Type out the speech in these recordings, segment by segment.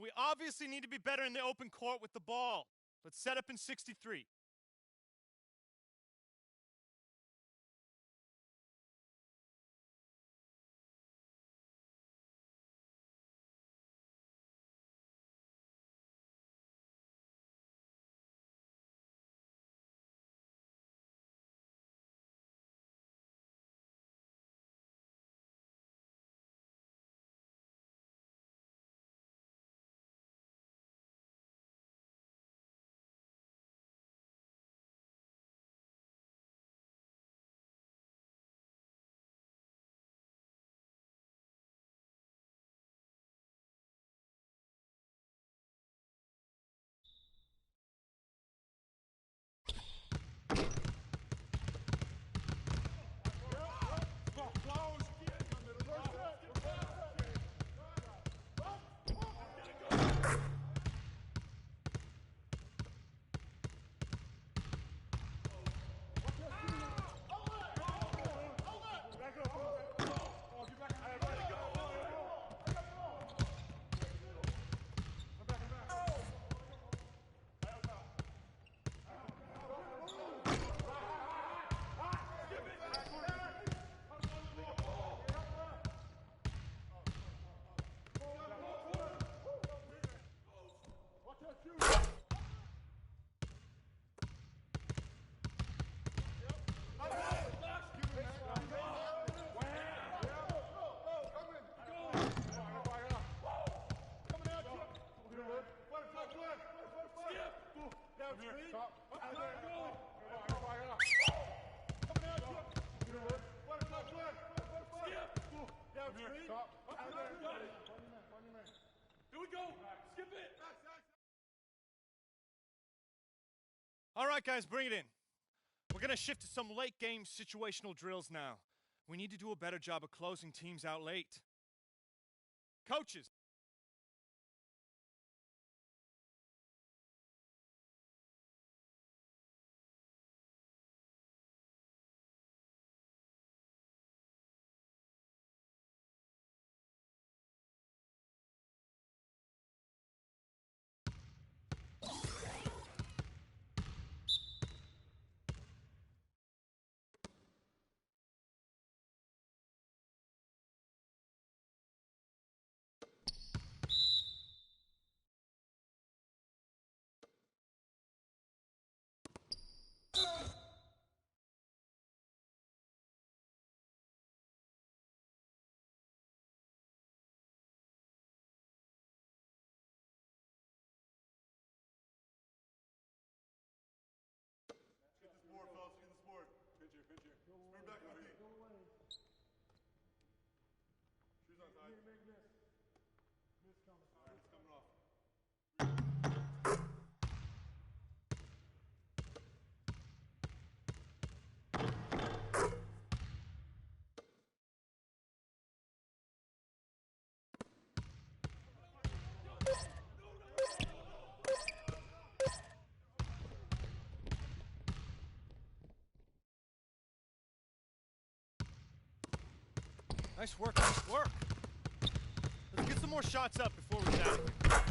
we obviously need to be better in the open court with the ball. Let's set up in 63. All right, guys, bring it in. We're going to shift to some late game situational drills now. We need to do a better job of closing teams out late. Coaches. Nice work, nice work. Let's get some more shots up before we get out of here.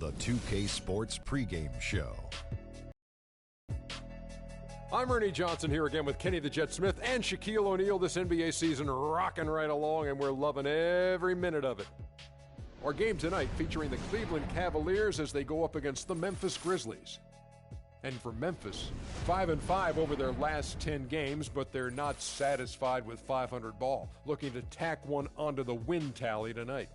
the 2K Sports pregame show. I'm Ernie Johnson here again with Kenny the Jet Smith and Shaquille O'Neal. This NBA season rocking right along, and we're loving every minute of it. Our game tonight featuring the Cleveland Cavaliers as they go up against the Memphis Grizzlies. And for Memphis, 5-5 over their last 10 games, but they're not satisfied with 500 ball, looking to tack one onto the win tally tonight.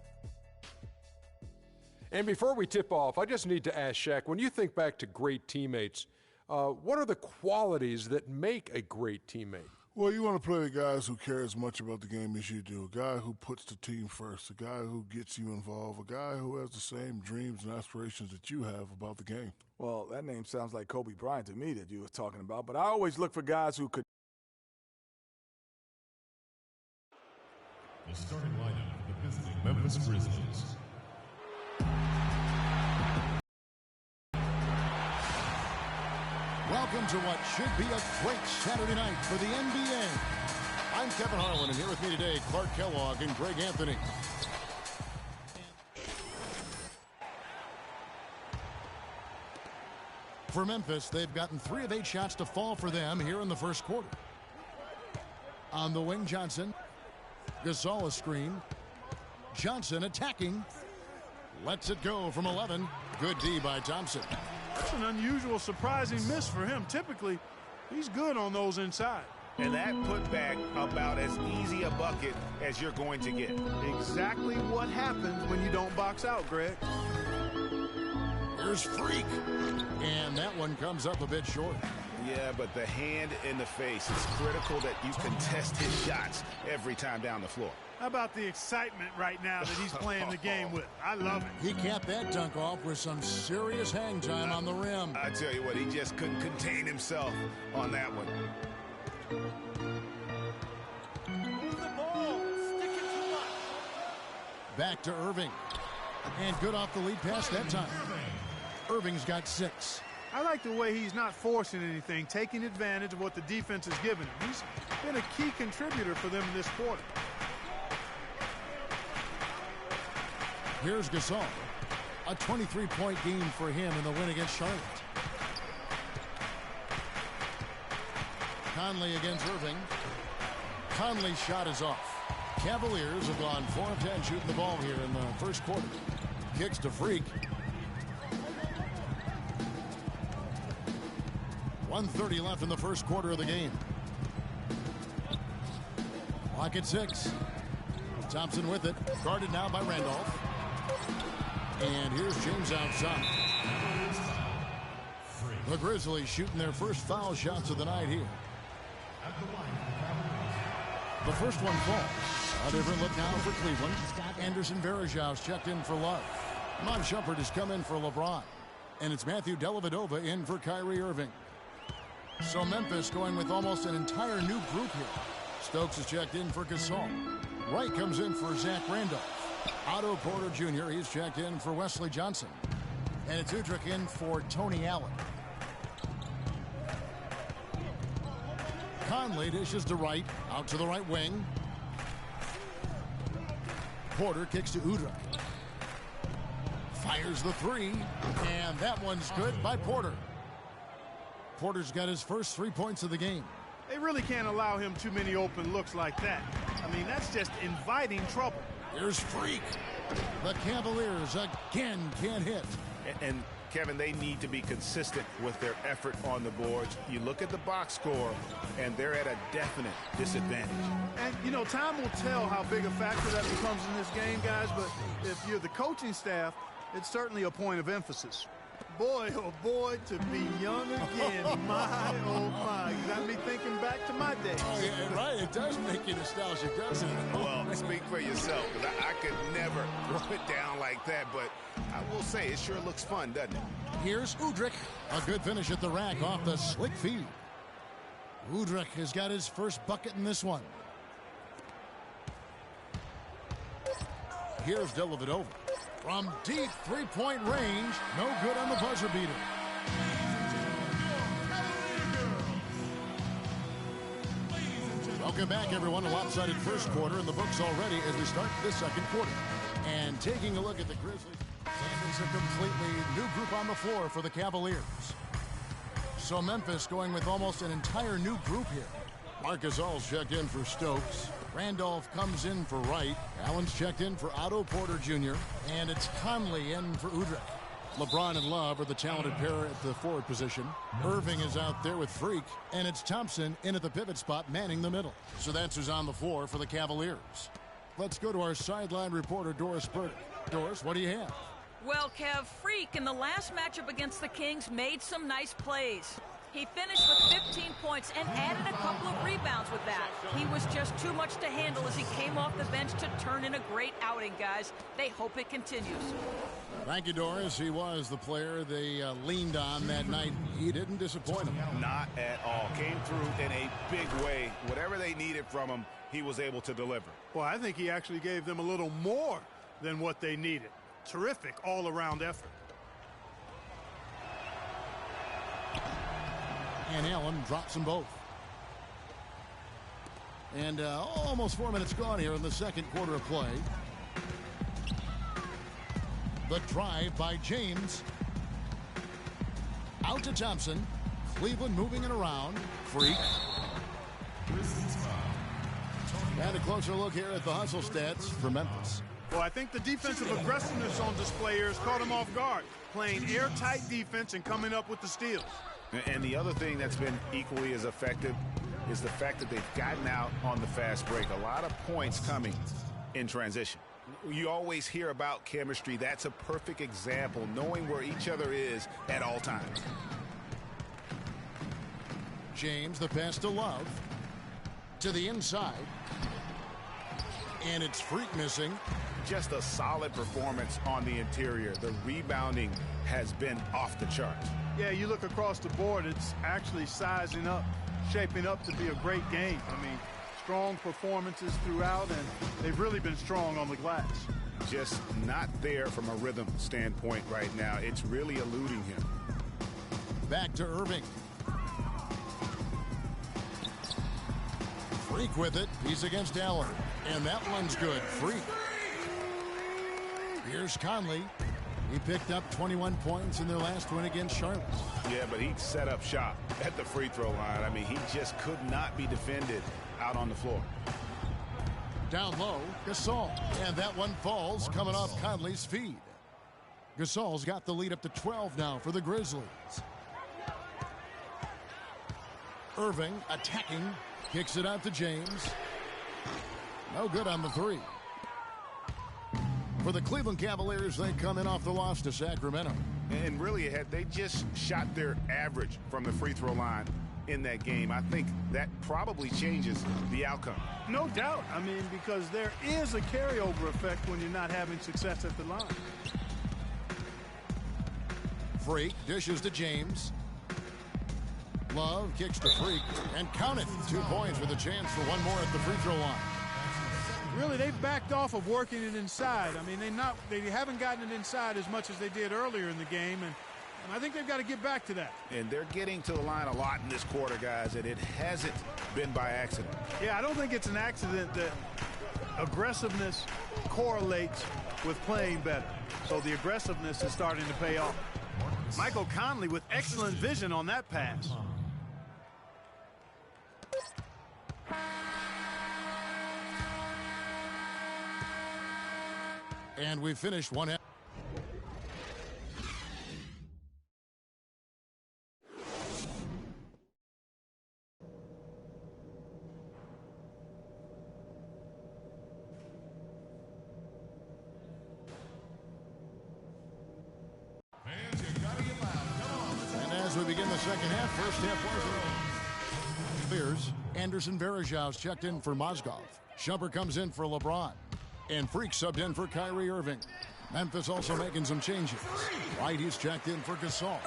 And before we tip off, I just need to ask Shaq, when you think back to great teammates, what are the qualities that make a great teammate? Well, you want to play with guys who care as much about the game as you do, a guy who puts the team first, a guy who gets you involved, a guy who has the same dreams and aspirations that you have about the game. Well, that name sounds like Kobe Bryant to me that you were talking about, but I always look for guys who could. The starting lineup for the visiting Memphis Grizzlies. Welcome to what should be a great Saturday night for the NBA. I'm Kevin Harlan, and here with me today, Clark Kellogg and Greg Anthony. For Memphis, they've gotten 3 of 8 shots to fall for them here in the first quarter. On the wing, Johnson. Gasol a screen. Johnson attacking. Lets it go from 11. Good D by Thompson. That's an unusual, surprising miss for him. Typically, he's good on those inside. And that putback about as easy a bucket as you're going to get. Exactly what happens when you don't box out, Greg. Here's Freak. And that one comes up a bit short. Yeah, but the hand in the face is critical that you contest his shots every time down the floor. How about the excitement right now that he's playing the game with? I love it. He capped that dunk off with some serious hang time on the rim. I tell you what, he just couldn't contain himself on that one. Move the ball. Stick it too much. Back to Irving. And good off the lead pass that time. Irving's got 6. I like the way he's not forcing anything, taking advantage of what the defense has given him. He's been a key contributor for them in this quarter. Here's Gasol. A 23-point game for him in the win against Charlotte. Conley against Irving. Conley's shot is off. Cavaliers have gone 4 of 10 shooting the ball here in the first quarter. Kicks to Freak. 1:30 left in the first quarter of the game. Clock at 6. Thompson with it. Guarded now by Randolph. And here's James outside. The Grizzlies shooting their first foul shots of the night here. The first one falls. A different look now for Cleveland. Anderson Varejau's checked in for Love. Mon Shumpert has come in for LeBron. And it's Matthew Dellavedova in for Kyrie Irving. So Memphis going with almost an entire new group here. Stokes is checked in for Gasol. Wright comes in for Zach Randolph. Otto Porter Jr., he's checked in for Wesley Johnson. And it's Udrich in for Tony Allen. Conley dishes to Wright, out to the right wing. Porter kicks to Udrich. Fires the 3, and that one's good by Porter. Porter's got his first 3 points of the game. They really can't allow him too many open looks like that. I mean, that's just inviting trouble. Here's Freak. The Cavaliers again can't hit. And Kevin, they need to be consistent with their effort on the boards. You look at the box score, and they're at a definite disadvantage. And, you know, time will tell how big a factor that becomes in this game, guys, but if you're the coaching staff, it's certainly a point of emphasis. Boy, oh boy, to be young again. My, oh my. Got me thinking back to my days. Oh, yeah, right. It does make you nostalgic, doesn't it? Well, speak for yourself, because I could never throw it down like that, but I will say it sure looks fun, doesn't it? Here's Udrich. A good finish at the rack off the slick feed. Udrich has got his first bucket in this one. Here's Dellavedova. From deep three-point range, no good on the buzzer beater. Welcome back, everyone. A lopsided first quarter in the books already as we start this second quarter. And taking a look at the Grizzlies. And it's a completely new group on the floor for the Cavaliers. So Memphis going with almost an entire new group here. Marcus All's checked in for Stokes. Randolph comes in for Wright. Allen's checked in for Otto Porter Jr. And it's Conley in for Udrih. LeBron and Love are the talented pair at the forward position. Irving is out there with Freak. And it's Thompson in at the pivot spot, manning the middle. So that's who's on the floor for the Cavaliers. Let's go to our sideline reporter, Doris Burdick. Doris, what do you have? Well, Kev, Freak in the last matchup against the Kings made some nice plays. He finished with 15 points and added a couple of rebounds with that. He was just too much to handle as he came off the bench to turn in a great outing, guys. They hope it continues. Thank you, Doris. He was the player they leaned on that night. He didn't disappoint them. Not at all. Came through in a big way. Whatever they needed from him, he was able to deliver. Well, I think he actually gave them a little more than what they needed. Terrific all-around effort. And Allen drops them both. And almost 4 minutes gone here in the second quarter of play. The drive by James. Out to Thompson. Cleveland moving it around. Freak. And a closer look here at the hustle stats for Memphis. Well, I think the defensive aggressiveness on display here has caught him off guard. Playing airtight defense and coming up with the steals. And the other thing that's been equally as effective is the fact that they've gotten out on the fast break. A lot of points coming in transition. You always hear about chemistry. That's a perfect example, knowing where each other is at all times. James, the pass to Love. To the inside. And it's Freak missing. Just a solid performance on the interior. The rebounding has been off the charts. Yeah, you look across the board, it's actually sizing up, shaping up to be a great game. I mean, strong performances throughout, and they've really been strong on the glass. Just not there from a rhythm standpoint right now. It's really eluding him. Back to Irving. Freak with it. He's against Allen. And that one's good. Freak. Here's Conley. He picked up 21 points in their last win against Charlotte. Yeah, but he set up shop at the free throw line. I mean, he just could not be defended out on the floor. Down low, Gasol. And that one falls coming off Conley's feed. Gasol's got the lead up to 12 now for the Grizzlies. Irving attacking. Kicks it out to James. No good on the three. For the Cleveland Cavaliers, they come in off the loss to Sacramento. And really, they just shot their average from the free throw line in that game. I think that probably changes the outcome. No doubt. I mean, because there is a carryover effect when you're not having success at the line. Freak dishes to James. Love kicks to Freak. And count it. 2 points with a chance for one more at the free throw line. Really, they've backed off of working it inside. I mean, they haven't gotten it inside as much as they did earlier in the game, and I think they've got to get back to that. And they're getting to the line a lot in this quarter, guys, and it hasn't been by accident. Yeah, I don't think it's an accident that aggressiveness correlates with playing better. So the aggressiveness is starting to pay off. Michael Conley with excellent vision on that pass. And we finished one half. And as we begin the second half, first half Clears. Anderson Varejão's checked in for Mozgov. Shumpert comes in for LeBron. And Freak subbed in for Kyrie Irving. Memphis also making some changes. White, he's checked in for Gasol.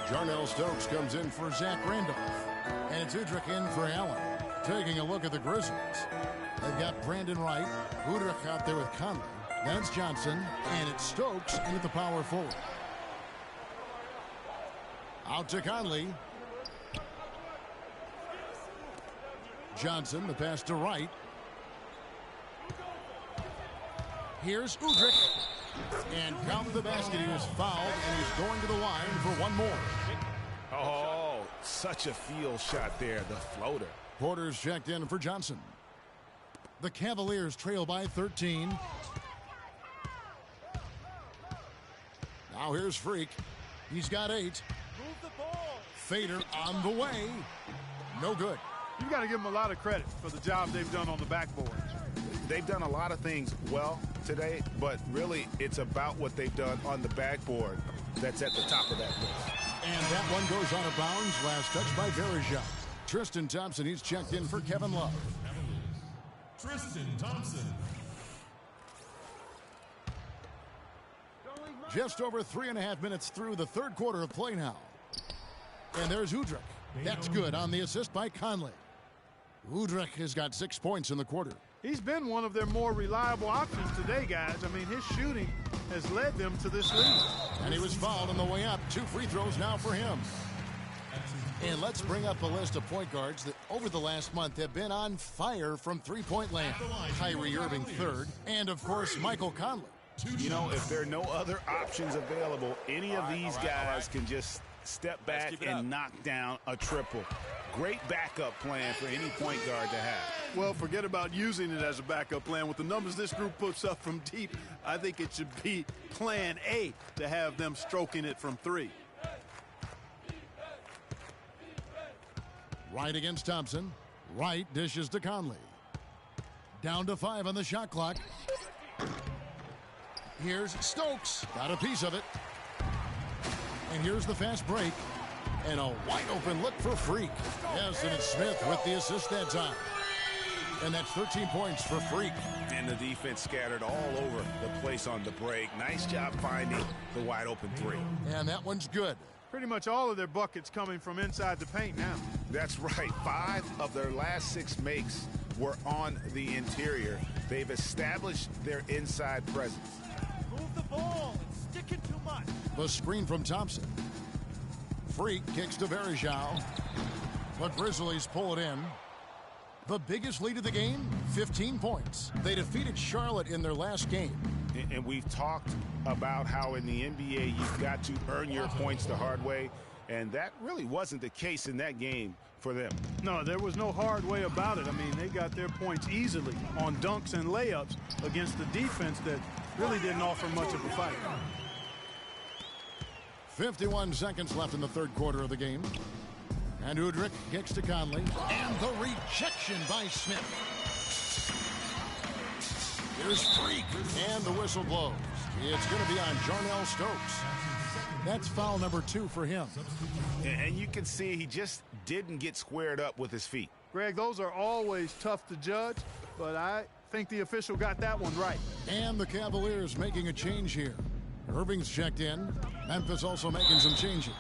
Jarnell Stokes comes in for Zach Randolph. And it's Udrih in for Allen. Taking a look at the Grizzlies. They've got Brandon Wright, Udrih out there with Conley. Then it's Johnson, and it's Stokes in at the power forward. Out to Conley. Johnson, the pass to Wright. Here's Udrich. And count the basket. He was fouled, and he's going to the line for one more. Oh, such a field shot there, the floater. Porter's checked in for Johnson. The Cavaliers trail by 13. Now here's Freak. He's got 8. Move the ball. Fader on the way. No good. You've got to give them a lot of credit for the job they've done on the backboard. They've done a lot of things well today, but really it's about what they've done on the backboard that's at the top of that list. And that one goes out of bounds. Last touch by Verejao. Tristan Thompson, he's checked in for Kevin Love. Tristan Thompson. Just over 3.5 minutes through the third quarter of play now. And there's Udrich. That's good on the assist by Conley. Udrich has got 6 points in the quarter. He's been one of their more reliable options today, guys. I mean, his shooting has led them to this lead. And he was fouled on the way up. 2 free throws now for him. And let's bring up a list of point guards that over the last month have been on fire from three-point land. Kyrie Irving third, and of course Michael Conley. You know, if there are no other options available, any of these guys can just step back and knock down a triple. Great backup plan for any point guard to have. Well, forget about using it as a backup plan. With the numbers this group puts up from deep, I think it should be plan A to have them stroking it from 3. Wright against Thompson. Wright dishes to Conley. Down to 5 on the shot clock. Here's Stokes. Got a piece of it. And here's the fast break. And a wide open look for Freak. Yes, and it's Smith with the assist that time. And that's 13 points for Freak. And the defense scattered all over the place on the break. Nice job finding the wide open 3. And that one's good. Pretty much all of their buckets coming from inside the paint now. That's right. 5 of their last 6 makes were on the interior. They've established their inside presence. Move the ball. It's sticking too much. The screen from Thompson. Freak kicks to Verejao. The Grizzlies pull it in. The biggest lead of the game, 15 points. They defeated Charlotte in their last game. And we've talked about how in the NBA you've got to earn your points the hard way, and that really wasn't the case in that game for them. No, there was no hard way about it. I mean, they got their points easily on dunks and layups against the defense that really didn't offer much of a fight. 51 seconds left in the third quarter of the game. And Udrich kicks to Conley. And the rejection by Smith. Here's Freak. And the whistle blows. It's going to be on Jarnell Stokes. That's foul number 2 for him. And you can see he just didn't get squared up with his feet. Greg, those are always tough to judge, but I think the official got that one right. And the Cavaliers making a change here. Irving's checked in. Memphis also making some changes.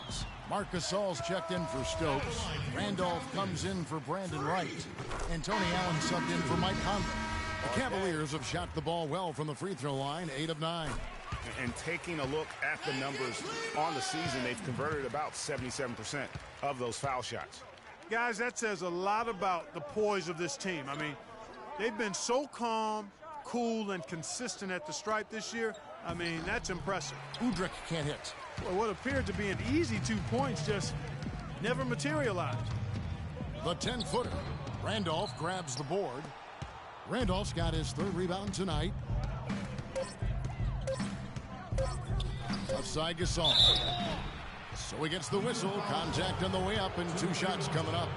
Marc Gasol's checked in for Stokes. Randolph comes in for Brandon Wright. And Tony Allen subbed in for Mike Conley. The Cavaliers have shot the ball well from the free throw line, 8 of 9. And taking a look at the numbers on the season, they've converted about 77% of those foul shots. Guys, that says a lot about the poise of this team. I mean, they've been so calm, cool, and consistent at the stripe this year. I mean, that's impressive. Udrich can't hit. Well, what appeared to be an easy 2 points just never materialized. The 10-footer. Randolph grabs the board. Randolph's got his 3rd rebound tonight. Offside Gasol. So he gets the whistle. Contact on the way up and 2 shots coming up.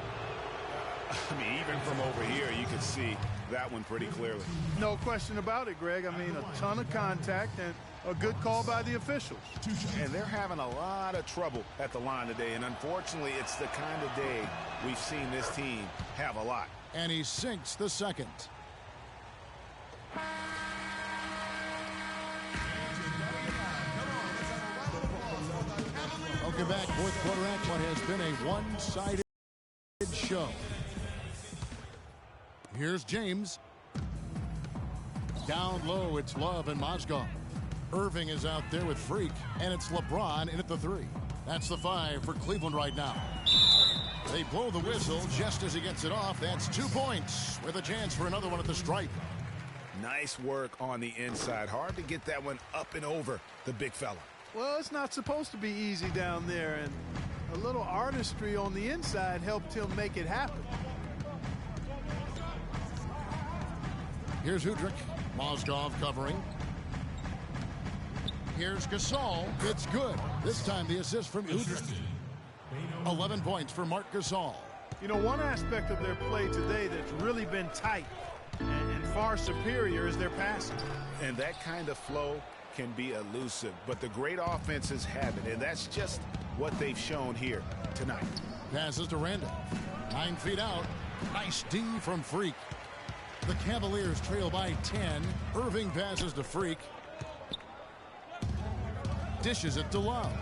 I mean, even from over here, you can see that one pretty clearly. No question about it, Greg. I mean, a ton of contact and a good call by the officials. And they're having a lot of trouble at the line today, and unfortunately, it's the kind of day we've seen this team have a lot. And he sinks the second. Welcome back. Fourth quarter action. What has been a one-sided show. Here's James. Down low, it's Love and Mozgov. Irving is out there with Freak, and it's LeBron in at the 3. That's the 5 for Cleveland right now. They blow the whistle just as he gets it off. That's 2 points with a chance for another one at the stripe. Nice work on the inside. Hard to get that one up and over the big fella. Well, it's not supposed to be easy down there, and a little artistry on the inside helped him make it happen. Here's Hudrick. Mozgov covering. Here's Gasol. It's good. This time the assist from Hudrick. 11 points for Marc Gasol. You know, one aspect of their play today that's really been tight and far superior is their passing. And that kind of flow can be elusive, but the great offenses have it, and that's just what they've shown here tonight. Passes to Randolph. 9 feet out. Nice D from Freak. The Cavaliers trail by 10. Irving passes to Freak. Dishes it to Love.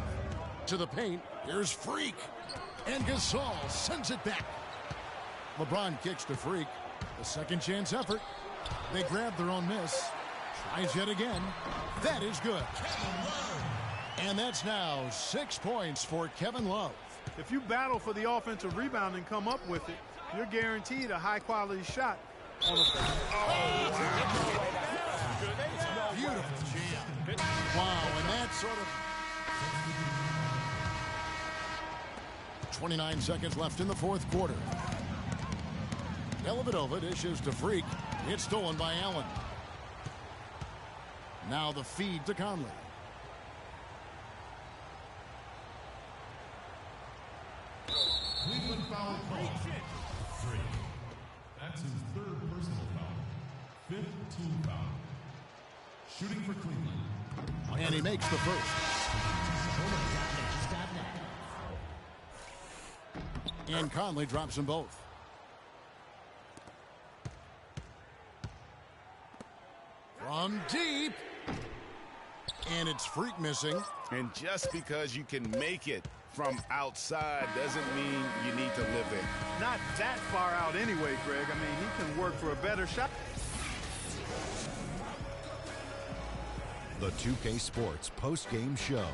To the paint. Here's Freak. And Gasol sends it back. LeBron kicks to Freak. The second chance effort. They grab their own miss. Tries yet again. That is good. And that's now 6 points for Kevin Love. If you battle for the offensive rebound and come up with it, you're guaranteed a high-quality shot on the beautiful jam. Wow, and that's sort of 29 seconds left in the fourth quarter. Dellavedova dishes to Freak. It's stolen by Allen. Now the feed to Conley. Cleveland foul call. 3. That's his third personal foul. 5th team foul. Shooting for Cleveland. And he makes the first. And Conley drops them both. From deep. And it's Freak missing. And just because you can make it from outside doesn't mean you need to live there. Not that far out anyway, Greg. I mean, he can work for a better shot. The 2K Sports post-game show.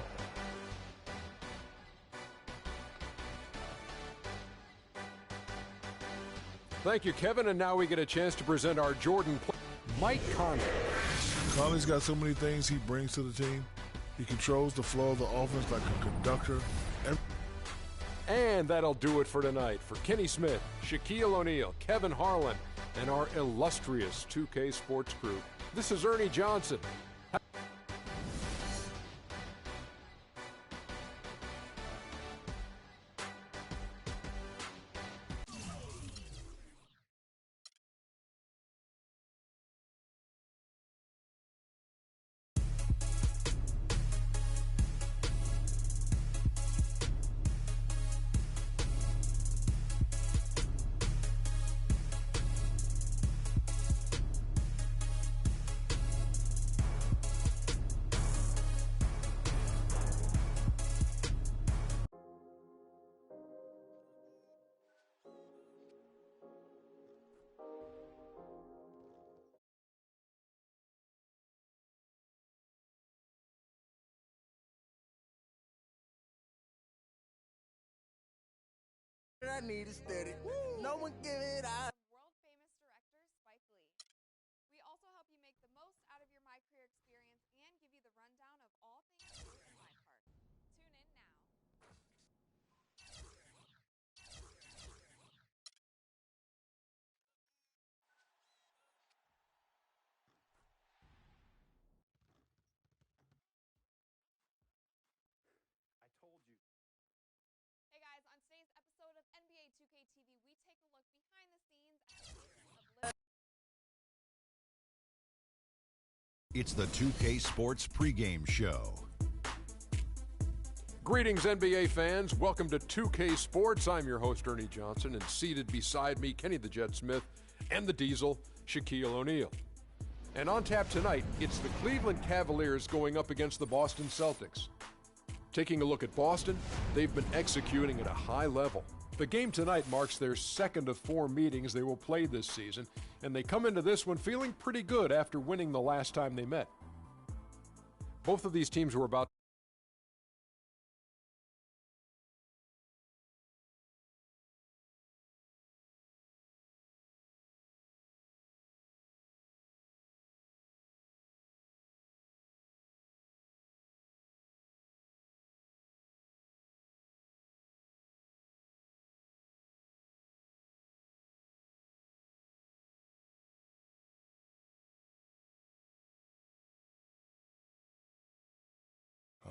Thank you, Kevin. And now we get a chance to present our Jordan Mike Conley. Conley's got so many things he brings to the team. He controls the flow of the offense like a conductor. And that'll do it for tonight. For Kenny Smith, Shaquille O'Neal, Kevin Harlan, and our illustrious 2K Sports crew, this is Ernie Johnson. I need a steady. No one give it out. World-famous director Spike Lee. We also help you make the most out of your My Career experience and give you the rundown of all things amusement park. Tune in now. I told you. Hey guys, on today's episode of NBA 2K TV, we take a look behind the scenes at the making of It's the 2K Sports pregame show. Greetings, NBA fans. Welcome to 2K Sports. I'm your host, Ernie Johnson, and seated beside me, Kenny the Jet Smith, and the Diesel, Shaquille O'Neal. And on tap tonight, it's the Cleveland Cavaliers going up against the Boston Celtics. Taking a look at Boston, they've been executing at a high level. The game tonight marks their second of 4 meetings they will play this season, and they come into this one feeling pretty good after winning the last time they met. Both of these teams were about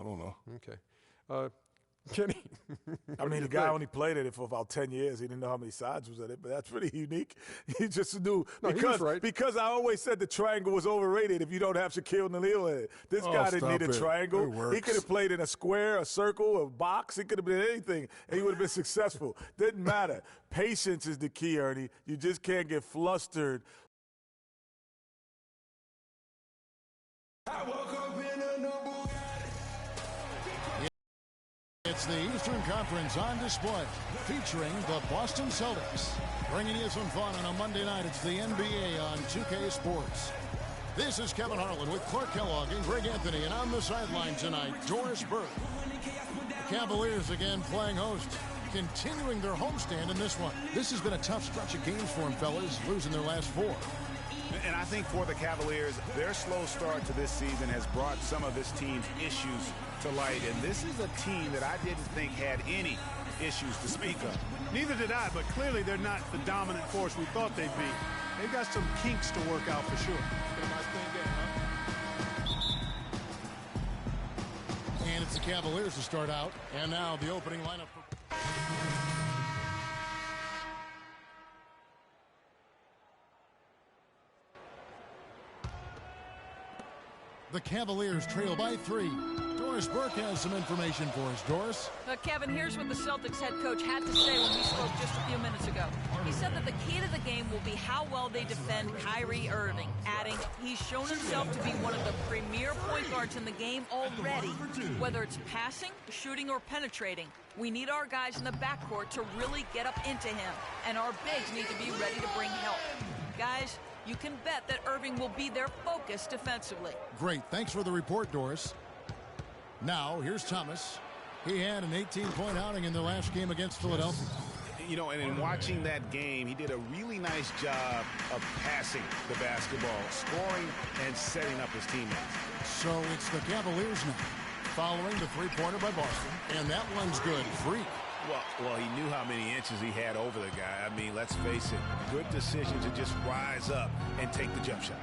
I don't know. Okay. Kenny. I mean, the guy only played at it for about 10 years. He didn't know how many sides was in it, but that's pretty unique. He just knew. No, he was right. Because I always said the triangle was overrated if you don't have Shaquille O'Neal in it. This guy didn't need a triangle. He could have played in a square, a circle, a box. He could have been anything, and he would have been successful. Didn't matter. Patience is the key, Ernie. You just can't get flustered. It's the Eastern Conference on display, featuring the Boston Celtics. Bringing you some fun on a Monday night. It's the NBA on 2K Sports. This is Kevin Harlan with Clark Kellogg and Greg Anthony, and on the sideline tonight, Doris Burke. The Cavaliers again playing host, continuing their homestand in this one. This has been a tough stretch of games for them, fellas, losing their last 4. And I think for the Cavaliers, their slow start to this season has brought some of this team's issues to light. And this is a team that I didn't think had any issues to speak of. Neither did I, but clearly they're not the dominant force we thought they'd be. They've got some kinks to work out for sure. And it's the Cavaliers to start out. And now the opening lineup. The Cavaliers trail by 3. Doris Burke has some information for us. Doris? Kevin, here's what the Celtics head coach had to say when we spoke just a few minutes ago. He said that the key to the game will be how well they defend Kyrie Irving, adding, he's shown himself to be one of the premier point guards in the game already. Whether it's passing, shooting, or penetrating, we need our guys in the backcourt to really get up into him, and our bigs need to be ready to bring help. Guys, you can bet that Irving will be their focus defensively. Great. Thanks for the report, Doris. Now, here's Thomas. He had an 18-point outing in the last game against Philadelphia. You know, and in watching that game, he did a really nice job of passing the basketball, scoring, and setting up his teammates. So it's the Cavaliers now, following the three-pointer by Boston. And that one's good. Freak. Well, he knew how many inches he had over the guy. I mean, let's face it, good decision to just rise up and take the jump shot.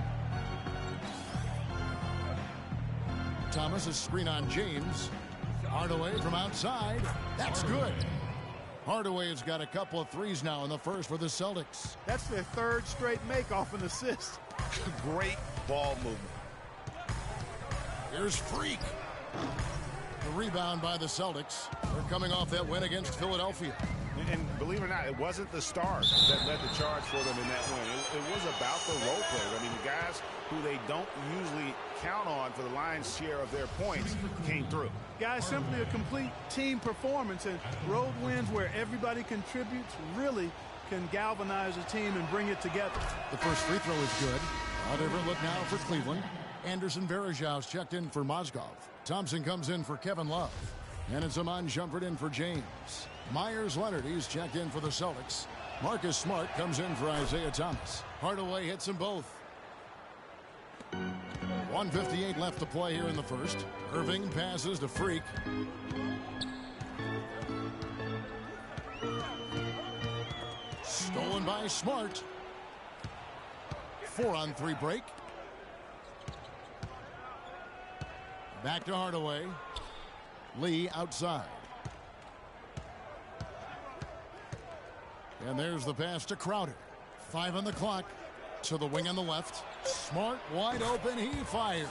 Thomas, a screen on James. Hardaway from outside. That's good. Hardaway has got a couple of threes now in the first for the Celtics. That's their third straight make off an assist. Great ball movement. Here's Freak. The rebound by the Celtics. They're coming off that win against Philadelphia. And believe it or not, it wasn't the stars that led the charge for them in that win. It was about the role players. I mean, the guys who they don't usually count on for the lion's share of their points came through. Guys, simply a complete team performance, and road wins where everybody contributes really can galvanize a team and bring it together. The first free throw is good. A different look now for Cleveland. Anderson Varejão's checked in for Mozgov. Thompson comes in for Kevin Love. And it's Amon Shumpert in for James. Myers-Leonard, he's checked in for the Celtics. Marcus Smart comes in for Isaiah Thomas. Hardaway hits them both. 1:58 left to play here in the first. Irving passes to Freak. Stolen by Smart. 4-on-3 break. Back to Hardaway. Lee outside. And there's the pass to Crowder. 5 on the clock. To the wing on the left. Smart wide open. He fires.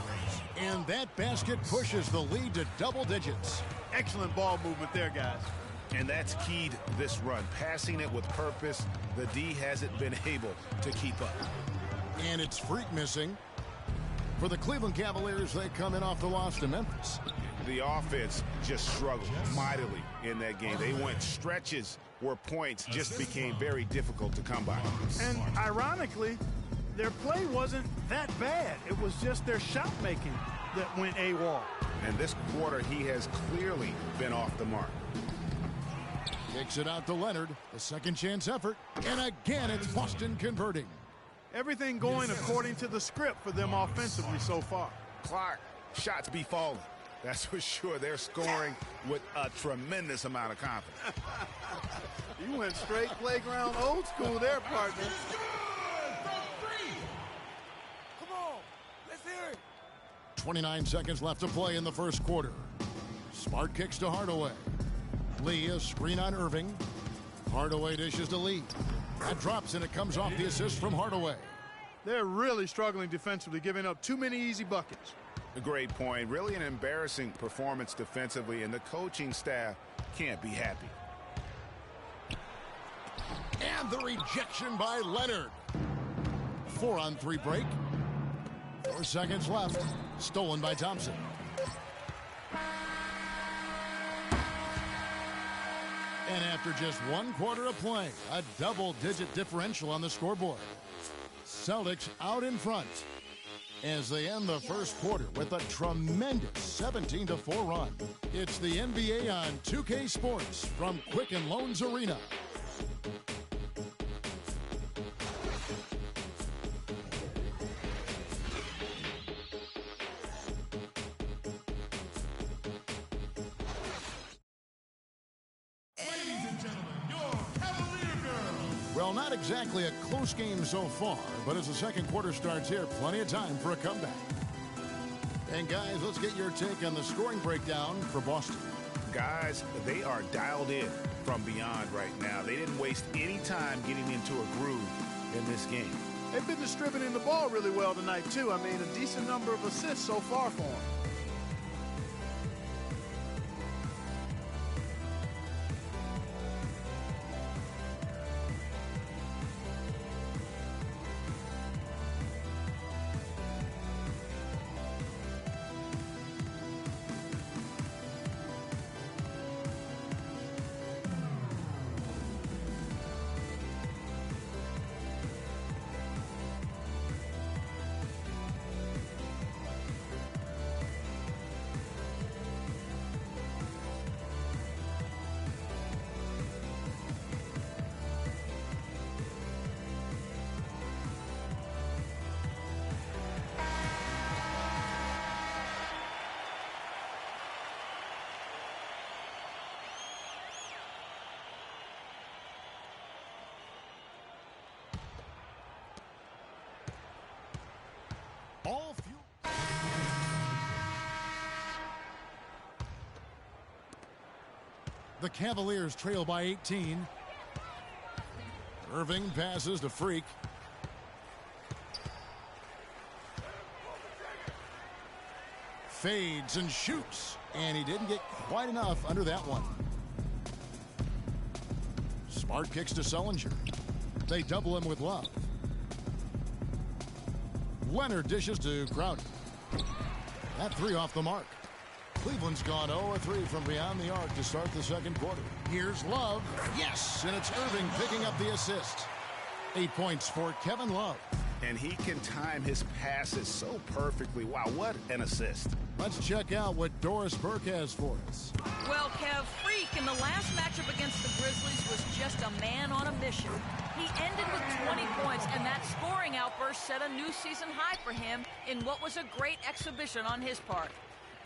And that basket pushes the lead to double digits. Excellent ball movement there, guys. And that's keyed this run. Passing it with purpose. The D hasn't been able to keep up. And it's Freak missing. For the Cleveland Cavaliers, they come in off the loss to Memphis. The offense just struggled mightily in that game. They went stretches where points just became very difficult to come by. And ironically, their play wasn't that bad. It was just their shot making that went AWOL. And this quarter, he has clearly been off the mark. Kicks it out to Leonard. The second chance effort. And again, it's Boston converting. Everything going according to the script for them offensively so far. Clark, shots be falling. That's for sure. They're scoring with a tremendous amount of confidence. You went straight playground old school there, partner. Come on, let's hear it. 29 seconds left to play in the first quarter. Smart kicks to Hardaway. Lee, a screen on Irving. Hardaway dishes to Lee. That drops, and it comes off the assist from Hardaway. They're really struggling defensively, giving up too many easy buckets. A great point. Really an embarrassing performance defensively, and the coaching staff can't be happy. And the rejection by Leonard. 4-on-3 break. 4 seconds left. Stolen by Thompson. And after just 1 quarter of play, a double-digit differential on the scoreboard. Celtics out in front as they end the first quarter with a tremendous 17-4 run. It's the NBA on 2K Sports from Quicken Loans Arena. Well, not exactly a close game so far, but as the second quarter starts here, plenty of time for a comeback. And guys, let's get your take on the scoring breakdown for Boston. Guys, they are dialed in from beyond right now. They didn't waste any time getting into a groove in this game. They've been distributing the ball really well tonight, too. I mean, a decent number of assists so far for them. The Cavaliers trail by 18. Irving passes to Freak. Fades and shoots, and he didn't get quite enough under that one. Smart kicks to Sullinger. They double him with Love. Leonard dishes to Crowder. That 3 off the mark. Cleveland's gone 0-3 from beyond the arc to start the second quarter. Here's Love. Yes, and it's Irving picking up the assist. 8 points for Kevin Love. And he can time his passes so perfectly. Wow, what an assist. Let's check out what Doris Burke has for us. Well, Kev, Freak in the last matchup against the Grizzlies was just a man on a mission. He ended with 20 points, and that scoring outburst set a new season high for him in what was a great exhibition on his part.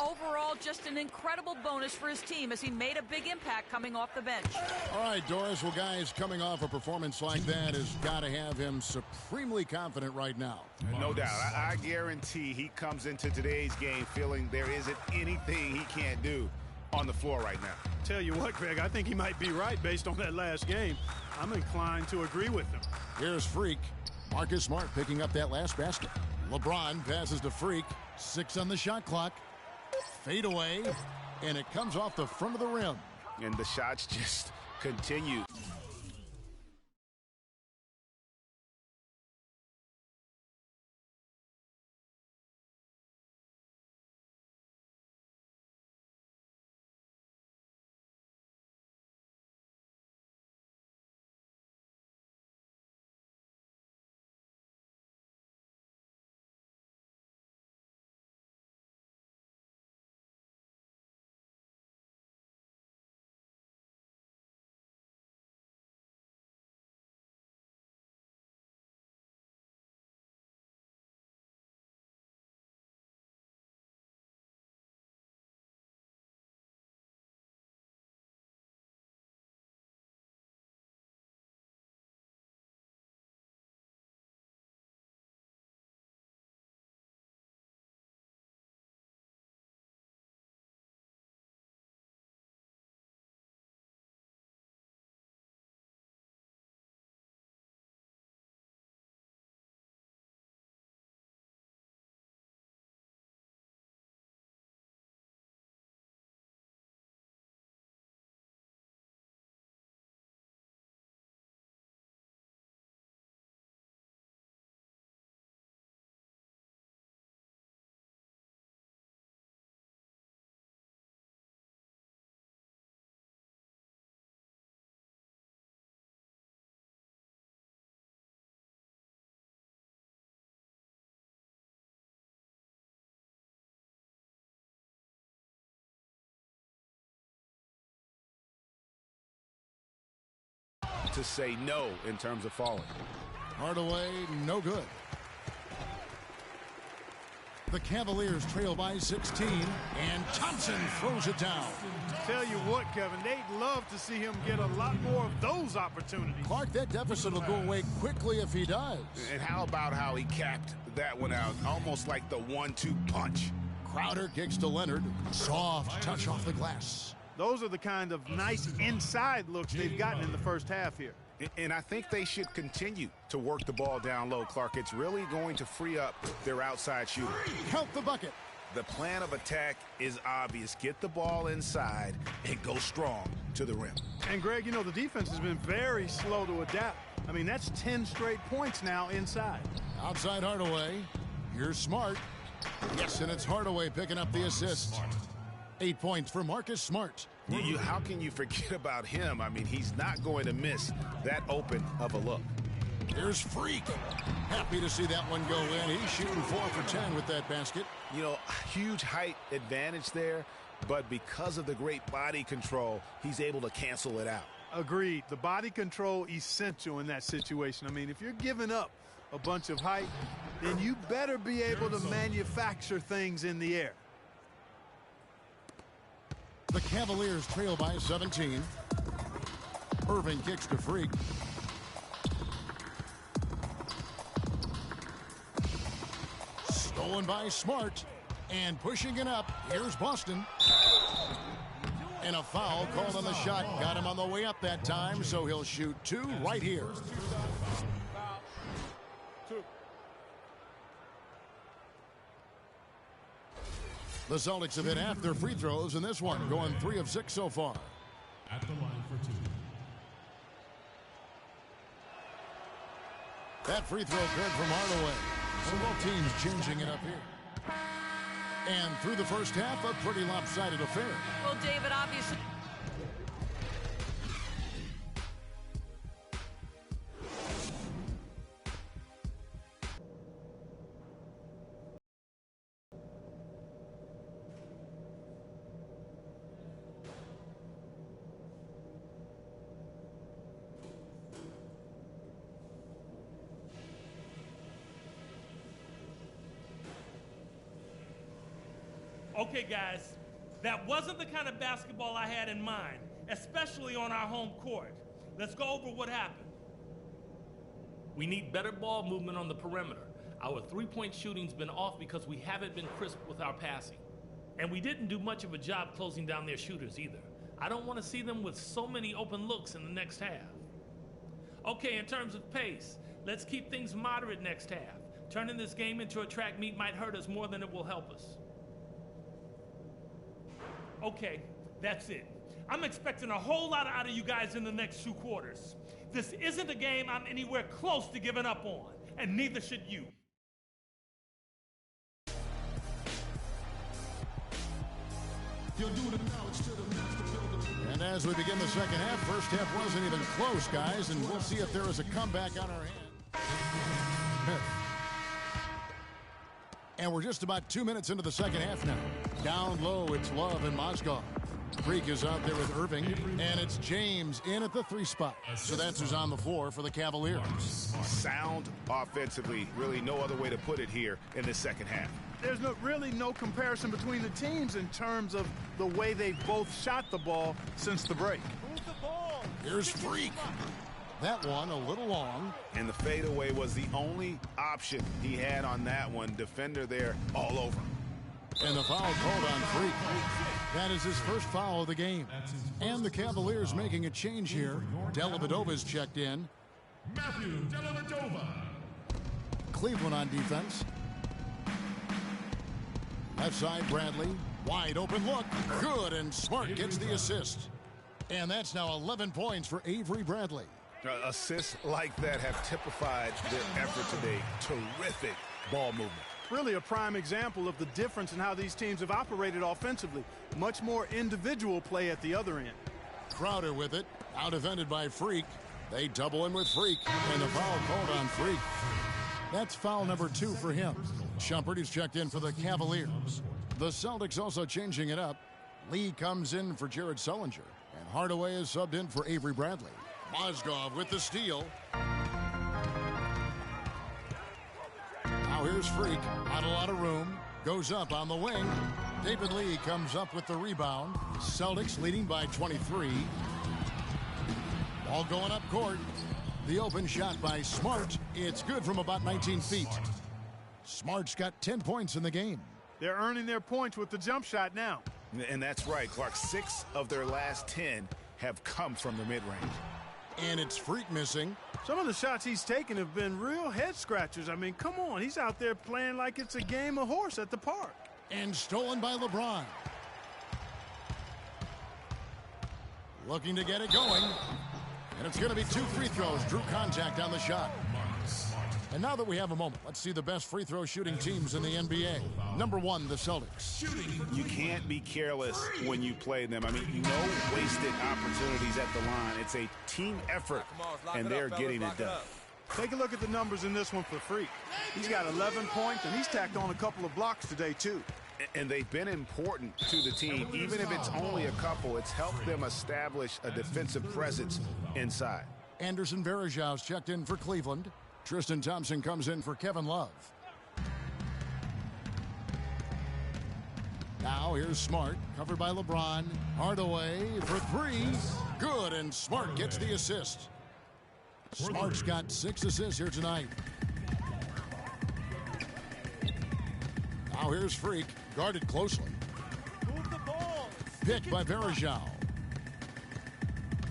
Overall, just an incredible bonus for his team as he made a big impact coming off the bench. All right, Doris. Well, guys, coming off a performance like that has got to have him supremely confident right now. No doubt. I guarantee he comes into today's game feeling there isn't anything he can't do on the floor right now. Tell you what, Greg, I think he might be right based on that last game. I'm inclined to agree with him. Here's Freak. Marcus Smart picking up that last basket. LeBron passes to Freak. 6 on the shot clock. Fade away, and it comes off the front of the rim. And the shots just continue. to say no in terms of falling. Hardaway, no good. The Cavaliers trail by 16, and Thompson throws it down. Tell you what, Kevin, they'd love to see him get a lot more of those opportunities. Clark, that deficit will go away quickly if he does. And how about how he capped that one out, almost like the 1-2 punch. Crowder kicks to Leonard. Soft touch off the glass. Those are the kind of nice inside looks they've gotten in the first half here. And I think they should continue to work the ball down low, Clark. It's really going to free up their outside shooter. Count the bucket. The plan of attack is obvious. Get the ball inside and go strong to the rim. And, Greg, you know, the defense has been very slow to adapt. I mean, that's 10 straight points now inside. Outside Hardaway. Here's Smart. Yes, and it's Hardaway picking up the assist. 8 points for Marcus Smart. How can you forget about him? I mean, he's not going to miss that open of a look. Here's Freak. Happy to see that one go in. He's shooting 4 for 10 with that basket. You know, huge height advantage there, but because of the great body control, he's able to cancel it out. Agreed. The body control essential in that situation. I mean, if you're giving up a bunch of height, then you better be able to manufacture things in the air. The Cavaliers trail by 17. Irving kicks to Freak. Stolen by Smart. And pushing it up, here's Boston. And a foul called on the shot. Got him on the way up that time, so he'll shoot 2 right here. The Celtics have hit half their free throws in this one, going 3 of 6 so far. At the line for 2. That free throw good from Hardaway. So both teams changing it up here. And through the first half, a pretty lopsided affair. Well, David, obviously. Okay, guys, that wasn't the kind of basketball I had in mind, especially on our home court. Let's go over what happened. We need better ball movement on the perimeter. Our three-point shooting's been off because we haven't been crisp with our passing. And we didn't do much of a job closing down their shooters either. I don't want to see them with so many open looks in the next half. Okay, in terms of pace, let's keep things moderate next half. Turning this game into a track meet might hurt us more than it will help us. Okay, that's it. I'm expecting a whole lot out of you guys in the next 2 quarters. This isn't a game I'm anywhere close to giving up on, and neither should you. And as we begin the second half, first half wasn't even close, guys, and we'll see if there is a comeback on our hand. And we're just about 2 minutes into the second half now. Down low, it's Love and Mozgov. Freak is out there with Irving, and it's James in at the 3 spot. So that's who's on the floor for the Cavaliers. Sound offensively, really no other way to put it here in the second half. There's really no comparison between the teams in terms of the way they've both shot the ball since the break. Move the ball. Here's Freak. That one a little long. And the fadeaway was the only option he had on that one. Defender there all over. And the foul called on Freak. That is his first foul of the game. And the Cavaliers making a change here. Dellavedova's checked in. Matthew Dellavedova. Cleveland on defense. Left side, Bradley. Wide open look. Good, and Smart gets the assist. And that's now 11 points for Avery Bradley. Assists like that have typified their effort today. Terrific ball movement. Really a prime example of the difference in how these teams have operated offensively. Much more individual play at the other end. Crowder with it. Out defended by Freak. They double him with Freak. And the foul called on Freak. That's foul number 2 for him. Shumpert is checked in for the Cavaliers. The Celtics also changing it up. Lee comes in for Jared Sullinger. And Hardaway is subbed in for Avery Bradley. Mozgov with the steal. Now here's Freak. Not a lot of room. Goes up on the wing. David Lee comes up with the rebound. Celtics leading by 23. Ball going up court. The open shot by Smart. It's good from about 19 feet. Smart's got 10 points in the game. They're earning their points with the jump shot now. And that's right, Clark. 6 of their last 10 have come from the mid-range. And it's Freak missing. Some of the shots he's taken have been real head scratchers. I mean, come on. He's out there playing like it's a game of horse at the park. And stolen by LeBron. Looking to get it going. And it's going to be 2 free throws. Drew contact on the shot. And now that we have a moment, let's see the best free throw shooting teams in the NBA. Number 1, the Celtics. You can't be careless when you play them. I mean, no wasted opportunities at the line. It's a team effort, and they're getting it done. Take a look at the numbers in this one for Freak. He's got 11 points, and he's tacked on a couple of blocks today, too. And they've been important to the team. Even if it's only a couple, it's helped them establish a defensive presence inside. Anderson Varejau's checked in for Cleveland. Tristan Thompson comes in for Kevin Love. Now here's Smart, covered by LeBron. Hardaway for 3. Good, and Smart gets the assist. Smart's got 6 assists here tonight. Now here's Freak, guarded closely. Move the ball. Picked by Varejao.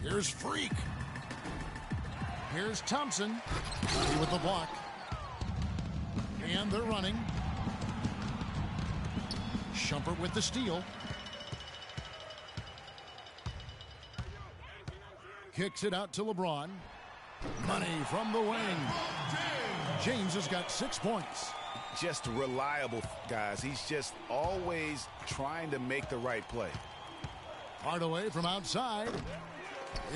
Here's Freak. Here's Thompson with the block. And they're running. Shumpert with the steal. Kicks it out to LeBron. Money from the wing. James has got 6 points. Just reliable, guys. He's just always trying to make the right play. Hardaway from outside.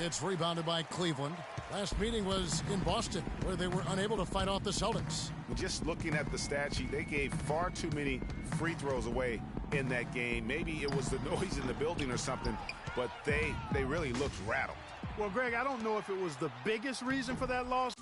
It's rebounded by Cleveland. Last meeting was in Boston, where they were unable to fight off the Celtics. Just looking at the stat sheet, they gave far too many free throws away in that game. Maybe it was the noise in the building or something, but they really looked rattled. Well, Greg, I don't know if it was the biggest reason for that loss.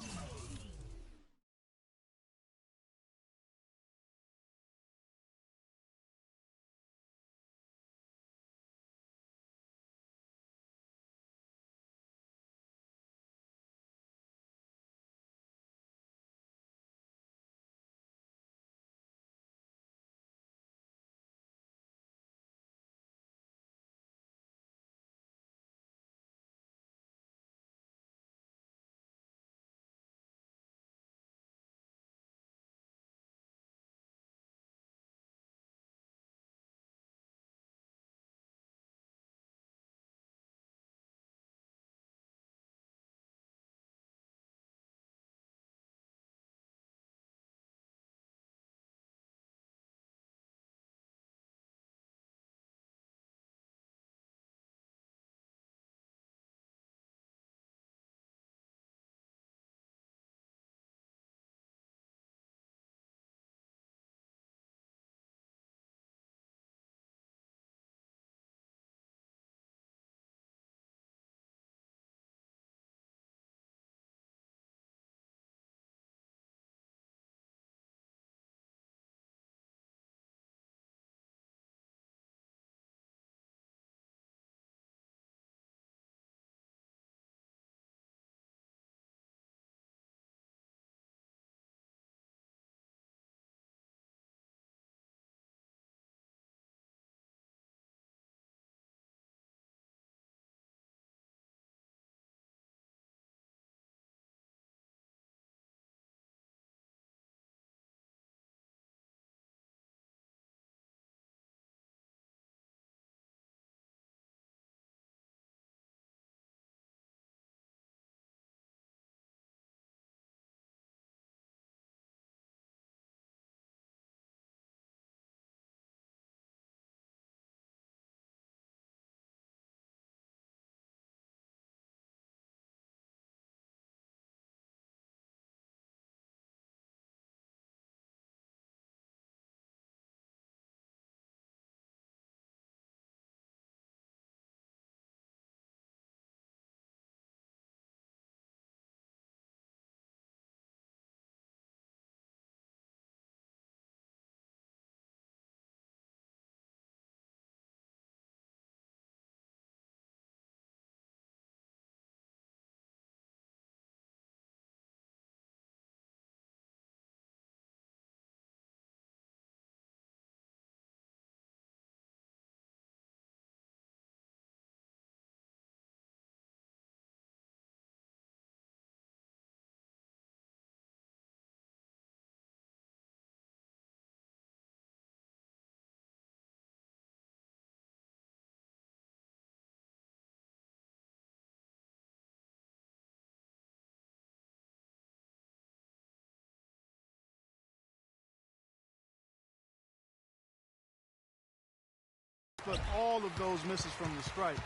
but all of those misses from the stripe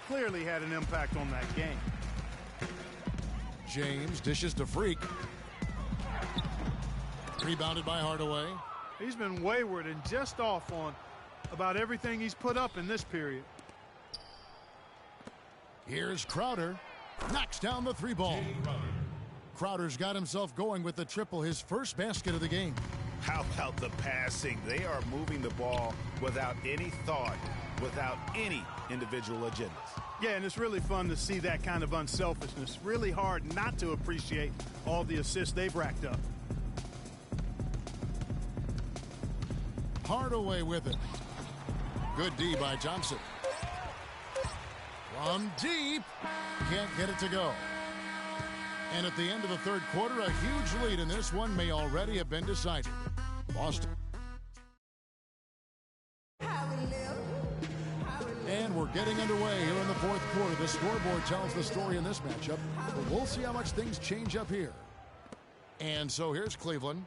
clearly had an impact on that game. James dishes to Freak. Rebounded by Hardaway. He's been wayward and just off on about everything he's put up in this period. Here's Crowder. Knocks down the three ball. Crowder's got himself going with the triple, his first basket of the game. How about the passing? They are moving the ball without any thought, without any individual agendas. Yeah, and it's really fun to see that kind of unselfishness. Really hard not to appreciate all the assists they've racked up. Hardaway with it. Good D by Johnson. From deep. Can't get it to go. And at the end of the third quarter, a huge lead in this one may already have been decided. Boston. And we're getting underway here in the fourth quarter. The scoreboard tells the story in this matchup, but we'll see how much things change up here. And so here's Cleveland.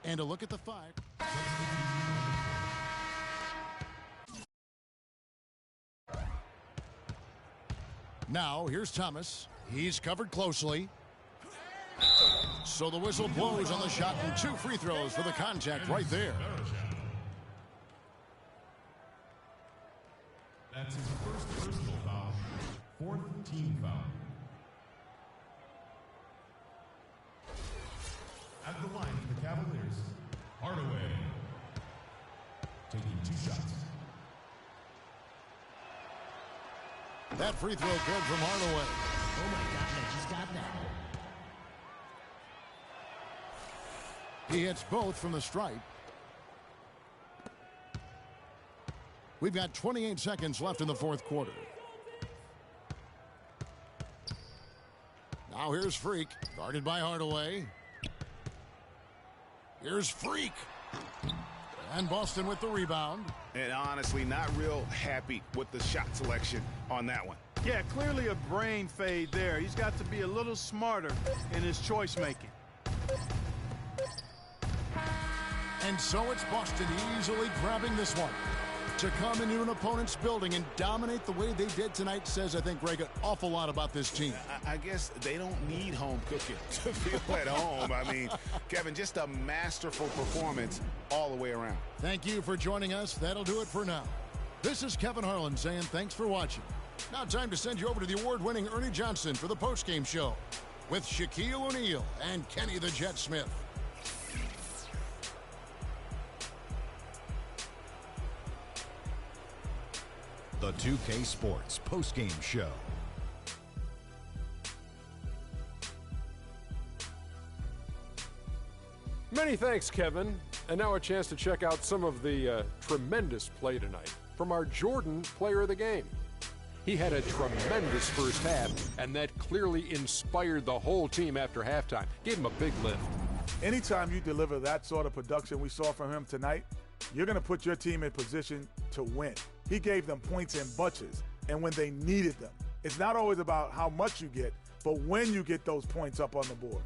And a look at the five. Now, here's Thomas. He's covered closely. So the whistle blows on the shot and 2 free throws for the contact right there. That's his first personal foul, 4th team foul. At the line for the Cavaliers, Hardaway taking 2 shots. That free throw good from Hardaway. Oh my gosh, I just got that. He hits both from the stripe. We've got 28 seconds left in the fourth quarter. Now here's Freak, guarded by Hardaway. Here's Freak. And Boston with the rebound. And honestly, not real happy with the shot selection on that one. Yeah, clearly a brain fade there. He's got to be a little smarter in his choice making. And so it's Boston easily grabbing this one. To come into an opponent's building and dominate the way they did tonight says, I think, Greg, an awful lot about this team. I guess they don't need home cooking to feel at home. I mean, Kevin, just a masterful performance all the way around. Thank you for joining us. That'll do it for now. This is Kevin Harlan saying thanks for watching. Now time to send you over to the award-winning Ernie Johnson for the postgame show with Shaquille O'Neal and Kenny the Jet Smith. The 2K Sports postgame show. Many thanks, Kevin. And now a chance to check out some of the tremendous play tonight from our Jordan player of the game. He had a tremendous first half, and that clearly inspired the whole team after halftime. Gave him a big lift. Anytime you deliver that sort of production we saw from him tonight, you're going to put your team in position to win. He gave them points in bunches, and when they needed them. It's not always about how much you get, but when you get those points up on the board.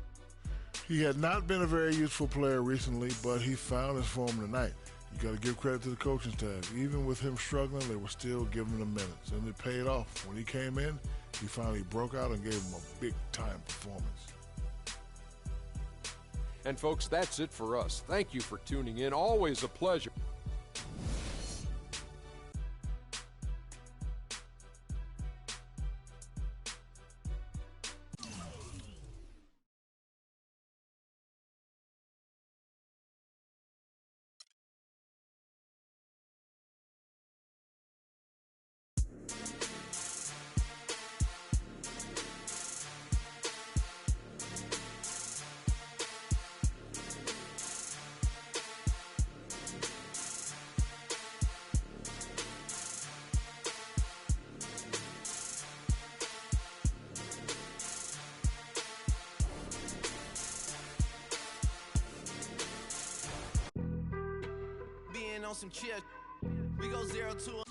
He had not been a very useful player recently, but he found his form tonight. You got to give credit to the coaching staff. Even with him struggling, they were still giving him minutes, and it paid off. When he came in, he finally broke out and gave him a big-time performance. And folks, that's it for us. Thank you for tuning in. Always a pleasure. On some chill, we go 0-2.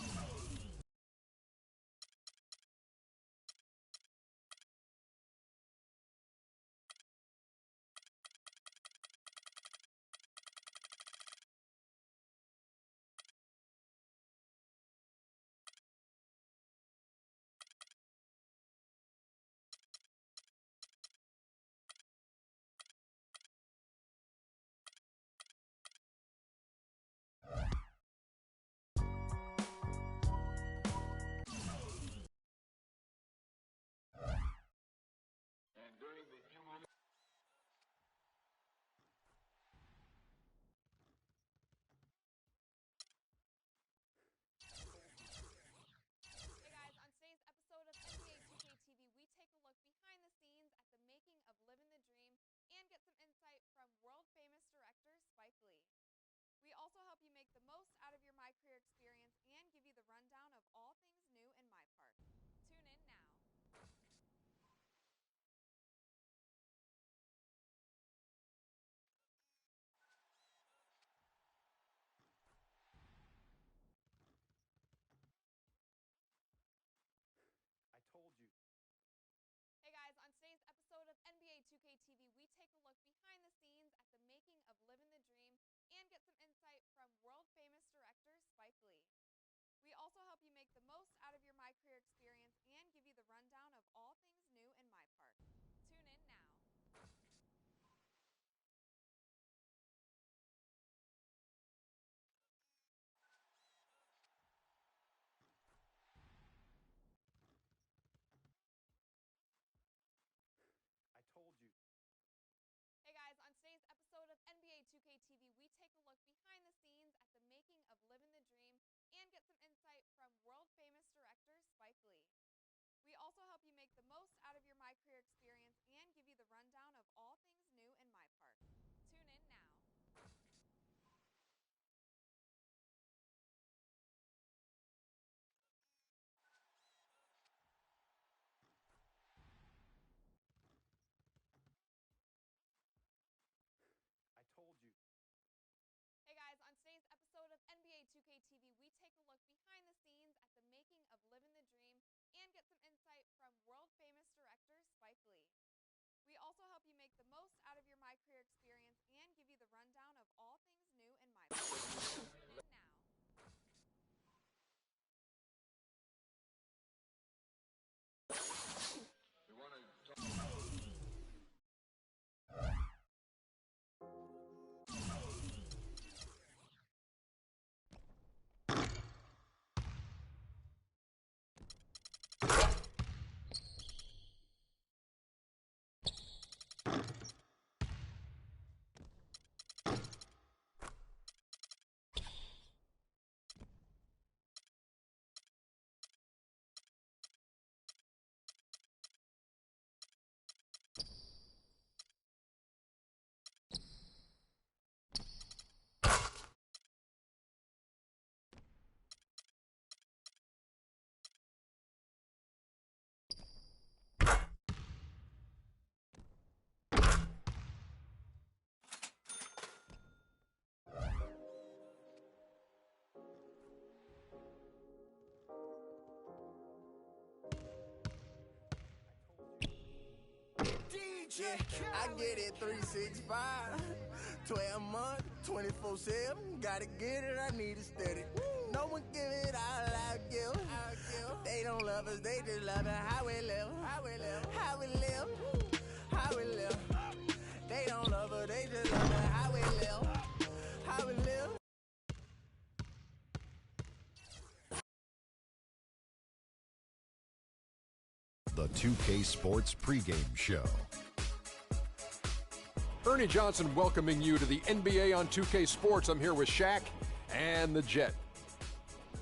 take a look behind the scenes at the making of Living the Dream and get some insight from world-famous director Spike Lee. We also help you make the most out of your My Career experience and give you the rundown of all things new in my park. Tune in now. I told you. Hey guys, on today's episode of NBA 2K TV, we take a look behind the scenes at the making of Living the Dream and get some insight from world-famous director Spike Lee. We also help you make the most out of your My Career experience and give you the rundown of all things new in my park. Tune in now. I told you. Hey guys, on today's episode of NBA 2K TV, we take a look behind the scenes at the making of Living the Dream and get some insight from world-famous director Spike Lee. We also help you make the most out of your My Career experience and give you the rundown of all things new in my park. Tune in now. We want to talk. I get it 365, 12 months, 24/7. Gotta get it, I need it steady. No one give it all I give. They don't love us, they just love it how we live. How we live, how we live, how we live. They don't love us, they just love it how we live. How we live. The 2K Sports pregame show. Ernie Johnson welcoming you to the NBA on 2K Sports. I'm here with Shaq and the Jet.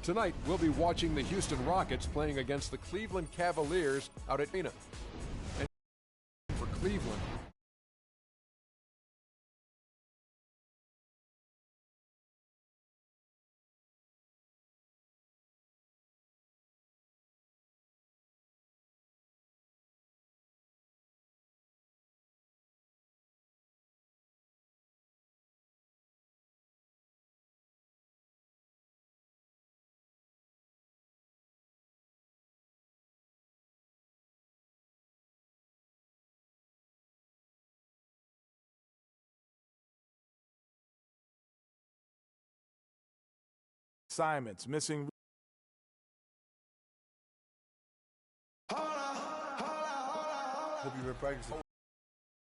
Tonight, we'll be watching the Houston Rockets playing against the Cleveland Cavaliers out at Arena. And for Cleveland, assignments, missing. Hope you've been practicing.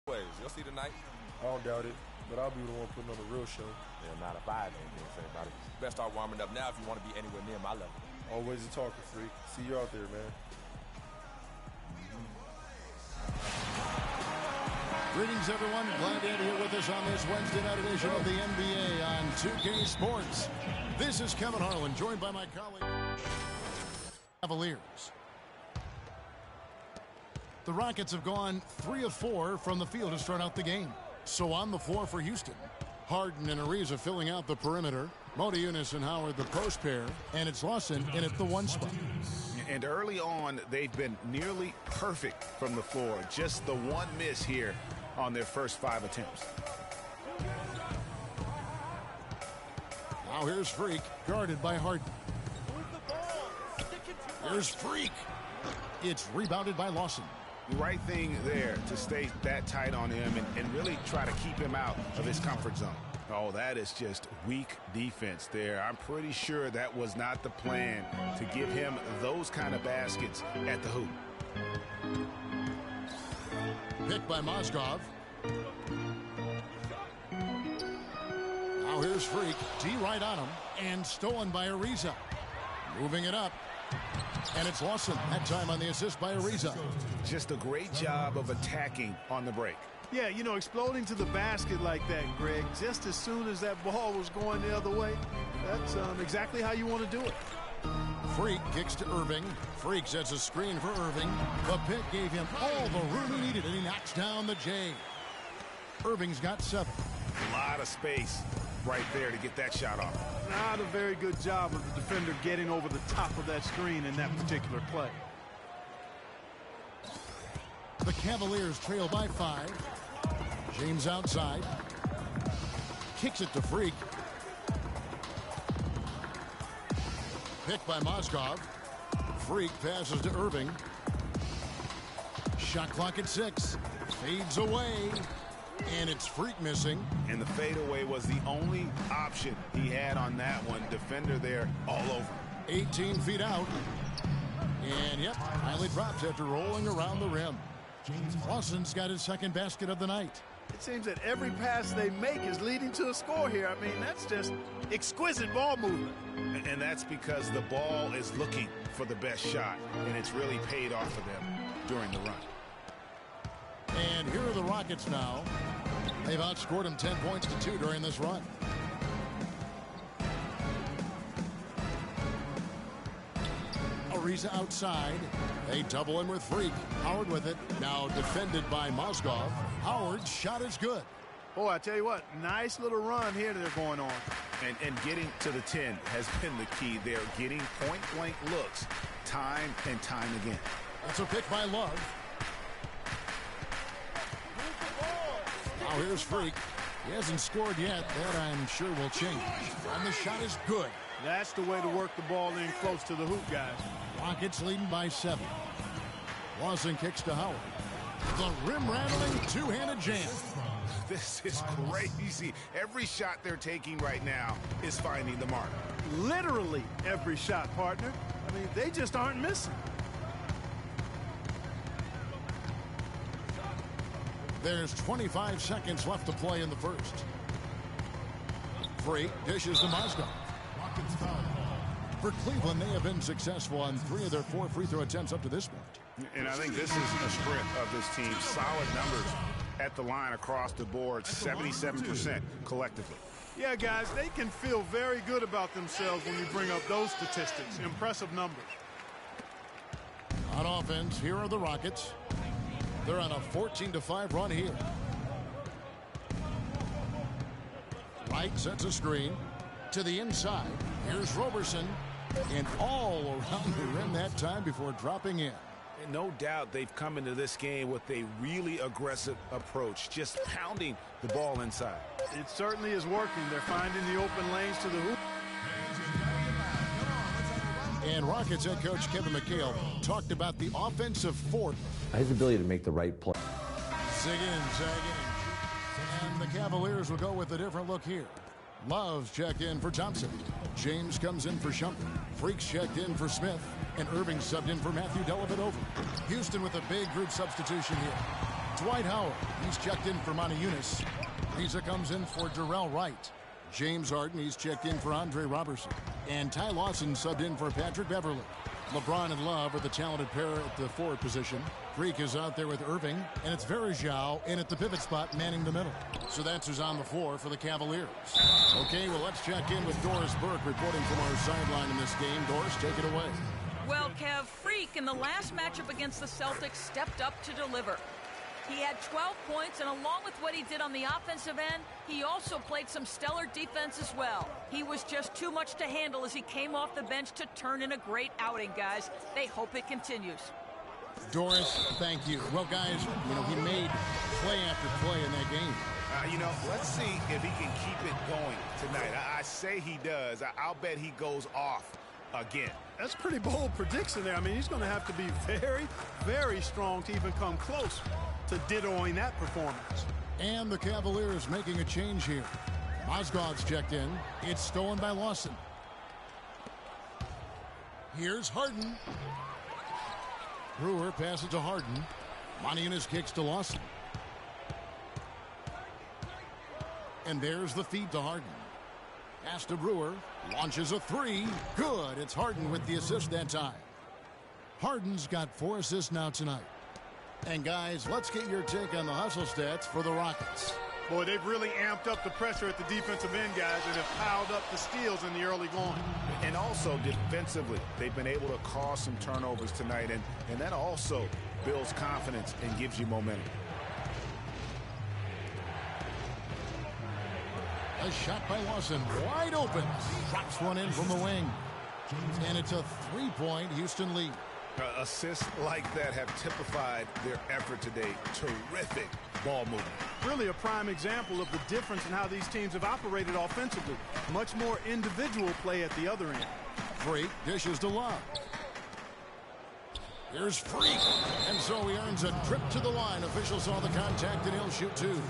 You'll see tonight. I don't doubt it, but I'll be the one putting on the real show. Yeah, not if I ain't anything to say about it. Best start warming up now if you want to be anywhere near my level. Always a talker, freak. See you out there, man. Greetings, everyone. Glad to have you with us on this Wednesday night edition of the NBA on 2K Sports. This is Kevin Harlan, joined by my colleague, Cavaliers. The Rockets have gone 3 of 4 from the field to start out the game. So on the floor for Houston, Harden and Ariza filling out the perimeter. Modiunas and Howard the post pair, and it's Lawson in at the 1 spot. And early on, they've been nearly perfect from the floor. Just the one miss here on their first 5 attempts. Now here's Freak, guarded by Harden. Here's Freak. It's rebounded by Lawson. Right thing there to stay that tight on him and really try to keep him out of his comfort zone. Oh, that is just weak defense there. I'm pretty sure that was not the plan to give him those kind of baskets at the hoop. Picked by Mozgov. Now here's Freak. D right on him. And stolen by Ariza. Moving it up. And it's Lawson. That time on the assist by Ariza. Just a great job of attacking on the break. Yeah, you know, exploding to the basket like that, Greg, just as soon as that ball was going the other way, that's exactly how you want to do it. Freak kicks to Irving. Freak sets a screen for Irving. The pick gave him all the room he needed, and he knocks down the J. Irving's got 7. A lot of space right there to get that shot off. Not a very good job of the defender getting over the top of that screen in that particular play. The Cavaliers trail by 5. James outside. Kicks it to Freak. Picked by Mozgov. Freak passes to Irving. Shot clock at 6. Fades away. And it's Freak missing. And the fadeaway was the only option he had on that one. Defender there all over. 18 feet out. And yep, finally drops after rolling around the rim. Lawson's got his second basket of the night. It seems that every pass they make is leading to a score here. I mean, that's just exquisite ball movement. And that's because the ball is looking for the best shot, and it's really paid off for them during the run. And here are the Rockets now. They've outscored them 10 points to 2 during this run. Ariza outside. They double in with Freak. Howard with it. Now defended by Mozgov. Howard's shot is good. Boy, I tell you what, nice little run here they're going on. And getting to the 10 has been the key. They're getting point-blank looks time and time again. It's a pick by Love. Now here's Freak. He hasn't scored yet. That I'm sure will change. And the shot is good. That's the way to work the ball in close to the hoop, guys. Rockets leading by 7. Lawson kicks to Howard. The rim-rattling two-handed jam. This is crazy. Every shot they're taking right now is finding the mark. Literally every shot, partner. I mean, they just aren't missing. There's 25 seconds left to play in the first. Freak dishes to Mozgov. For Cleveland, they have been successful on 3 of their 4 free throw attempts up to this point. And I think this is a strength of this team. Solid numbers at the line across the board, 77% collectively. Yeah, guys, they can feel very good about themselves when you bring up those statistics. Impressive numbers. On offense, here are the Rockets. They're on a 14-5 run here. Wright sets a screen to the inside. Here's Roberson. And all around the rim that time before dropping in. And no doubt they've come into this game with a really aggressive approach, just pounding the ball inside. It certainly is working. They're finding the open lanes to the hoop. And Rockets head coach Kevin McHale talked about the offensive fort. His ability to make the right play. Zig in, zag in. And the Cavaliers will go with a different look here. Love's checked in for Thompson. James comes in for Shumpert. Freaks checked in for Smith. And Irving subbed in for Matthew Dellavedova. Houston with a big group substitution here. Dwight Howard, he's checked in for Monty Eunice. Reza comes in for Darrell Wright. James Harden, he's checked in for Andre Robertson. And Ty Lawson subbed in for Patrick Beverly. LeBron and Love are the talented pair at the forward position. Freak is out there with Irving, and it's Verjao in at the pivot spot manning the middle. So that's who's on the floor for the Cavaliers. Okay, well, let's check in with Doris Burke reporting from our sideline in this game. Doris, take it away. Well, Kev, Freak in the last matchup against the Celtics stepped up to deliver. He had 12 points, and along with what he did on the offensive end, he also played some stellar defense as well. He was just too much to handle as he came off the bench to turn in a great outing, guys. They hope it continues. Doris, thank you. Well, guys, he made play after play in that game. Let's see if he can keep it going tonight. I say he does. I'll bet he goes off again. That's a pretty bold prediction there. I mean, he's going to have to be very, very strong to even come close to dittoing that performance. And the Cavaliers making a change here. Mozgov's checked in. It's stolen by Lawson. Here's Harden. Brewer passes to Harden. Moniunas kicks to Lawson. And there's the feed to Harden. Pass to Brewer. Launches a three. Good. It's Harden with the assist that time. Harden's got 4 assists now tonight. And guys, let's get your take on the hustle stats for the Rockets. Boy, they've really amped up the pressure at the defensive end, guys, and have piled up the steals in the early going. And also defensively, they've been able to cause some turnovers tonight, and that also builds confidence and gives you momentum. A shot by Lawson, wide open. Drops one in from the wing. And it's a 3-point Houston lead. Assists like that have typified their effort today. Terrific ball movement. Really a prime example of the difference in how these teams have operated offensively. Much more individual play at the other end. Freak dishes to Love. Here's Freak. And so he earns a trip to the line. Officials saw the contact and he'll shoot 2.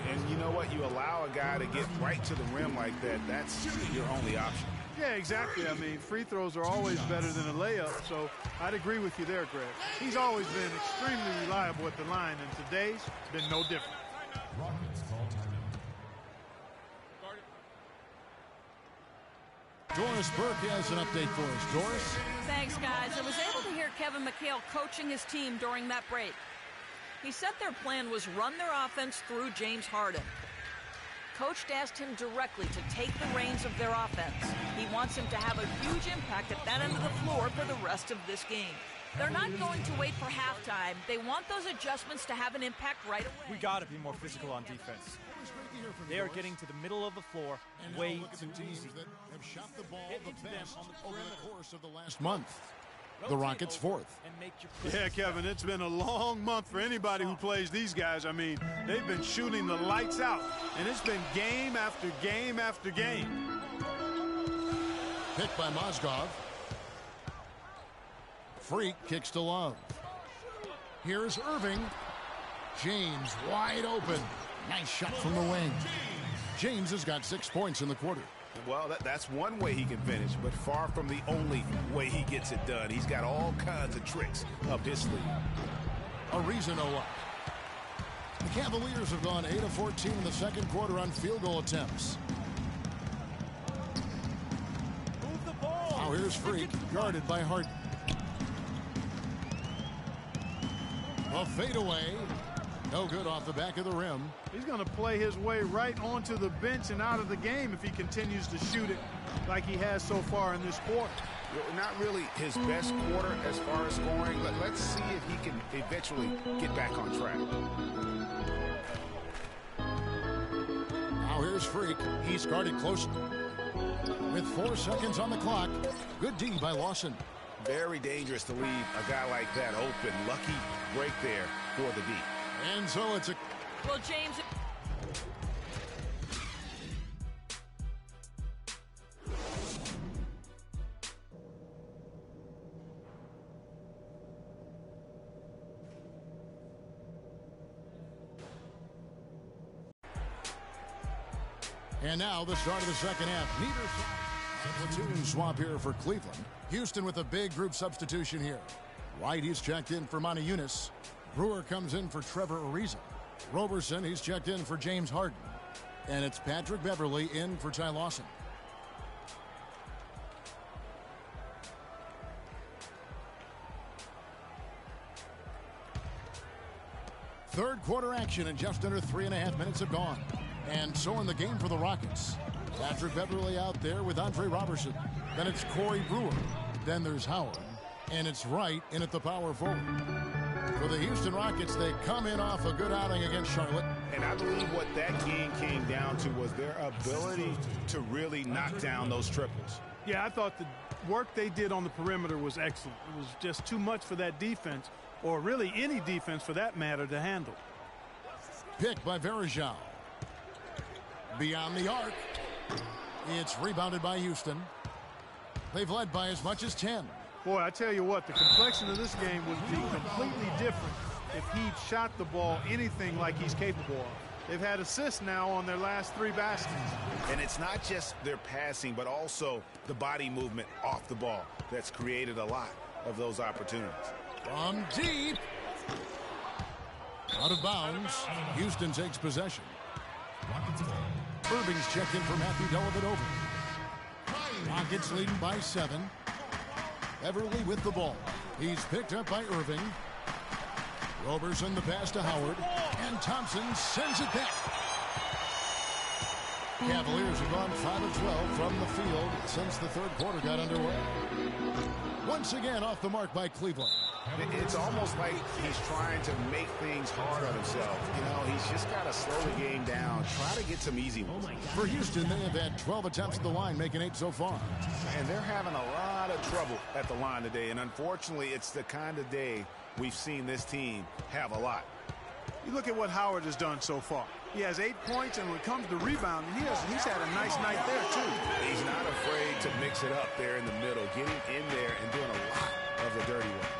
And you know what? You allow a guy to get right to the rim like that. That's your only option. Yeah, exactly. I mean, free throws are always better than a layup, so I'd agree with you there, Greg. He's always been extremely reliable at the line, and today's been no different. Rockets call timeout. Doris Burke has an update for us. Doris? Thanks, guys. I was able to hear Kevin McHale coaching his team during that break. He said their plan was run their offense through James Harden. Coach asked him directly to take the reins of their offense. He wants him to have a huge impact at that end of the floor for the rest of this game. They're not going to wait for halftime. They want those adjustments to have an impact right away. We got to be more physical on defense. They are getting to the middle of the floor way too easy. That have shot the ball the best over the course of the last month. The Rockets 4th. Yeah, Kevin, it's been a long month for anybody who plays these guys. I mean, they've been shooting the lights out, and it's been game after game after game. Picked by Mozgov. Freak kicks to Love. Here's Irving. James wide open. Nice shot from the wing. James has got 6 points in the quarter. Well, that's one way he can finish, but far from the only way he gets it done. He's got all kinds of tricks up his sleeve. Ariza no up. The Cavaliers have gone 8 of 14 in the second quarter on field goal attempts. Move the ball. Now here's Freak, guarded by Harden. A fadeaway. No good off the back of the rim. He's going to play his way right onto the bench and out of the game if he continues to shoot it like he has so far in this quarter. Not really his best quarter as far as scoring, but let's see if he can eventually get back on track. Now here's Freak. He's guarded closely. With 4 seconds on the clock, good D by Lawson. Very dangerous to leave a guy like that open. Lucky break there for the D. And so it's a... Well, James... And now the start of the second half. Neither side. Platoon swap here for Cleveland. Houston with a big group substitution here. White, he's checked in for Moniunas. Brewer comes in for Trevor Ariza. Roberson, he's checked in for James Harden. And it's Patrick Beverley in for Ty Lawson. Third quarter action and just under 3.5 minutes have gone. And so in the game for the Rockets. Patrick Beverley out there with Andre Roberson. Then it's Corey Brewer. Then there's Howard. And it's Wright in at the power forward. For the Houston Rockets, they come in off a good outing against Charlotte. And I believe what that game came down to was their ability to really knock down those triples. Yeah, I thought the work they did on the perimeter was excellent. It was just too much for that defense, or really any defense for that matter, to handle. Picked by Verajao. Beyond the arc. It's rebounded by Houston. They've led by as much as 10. Boy, I tell you what, the complexion of this game would be completely different if he'd shot the ball anything like he's capable of. They've had assists now on their last 3 baskets. And it's not just their passing, but also the body movement off the ball that's created a lot of those opportunities. From deep. Out of bounds. Houston takes possession. Irving's checked in for Matthew Dellavedova. Rockets leading by 7. Beverly with the ball. He's picked up by Irving. Roberson the pass to Howard. And Thompson sends it back. Cavaliers have gone 5 of 12 from the field since the third quarter got underway. Once again off the mark by Cleveland. It's almost like he's trying to make things hard on himself. You know, he's just got to slow the game down, try to get some easy ones. For Houston, they have had 12 attempts at the line, making 8 so far. And they're having a lot of trouble at the line today. And unfortunately, it's the kind of day we've seen this team have a lot. You look at what Howard has done so far. He has 8 points, and when it comes to rebounding, he's had a nice night there, too. He's not afraid to mix it up there in the middle, getting in there and doing a lot of the dirty work.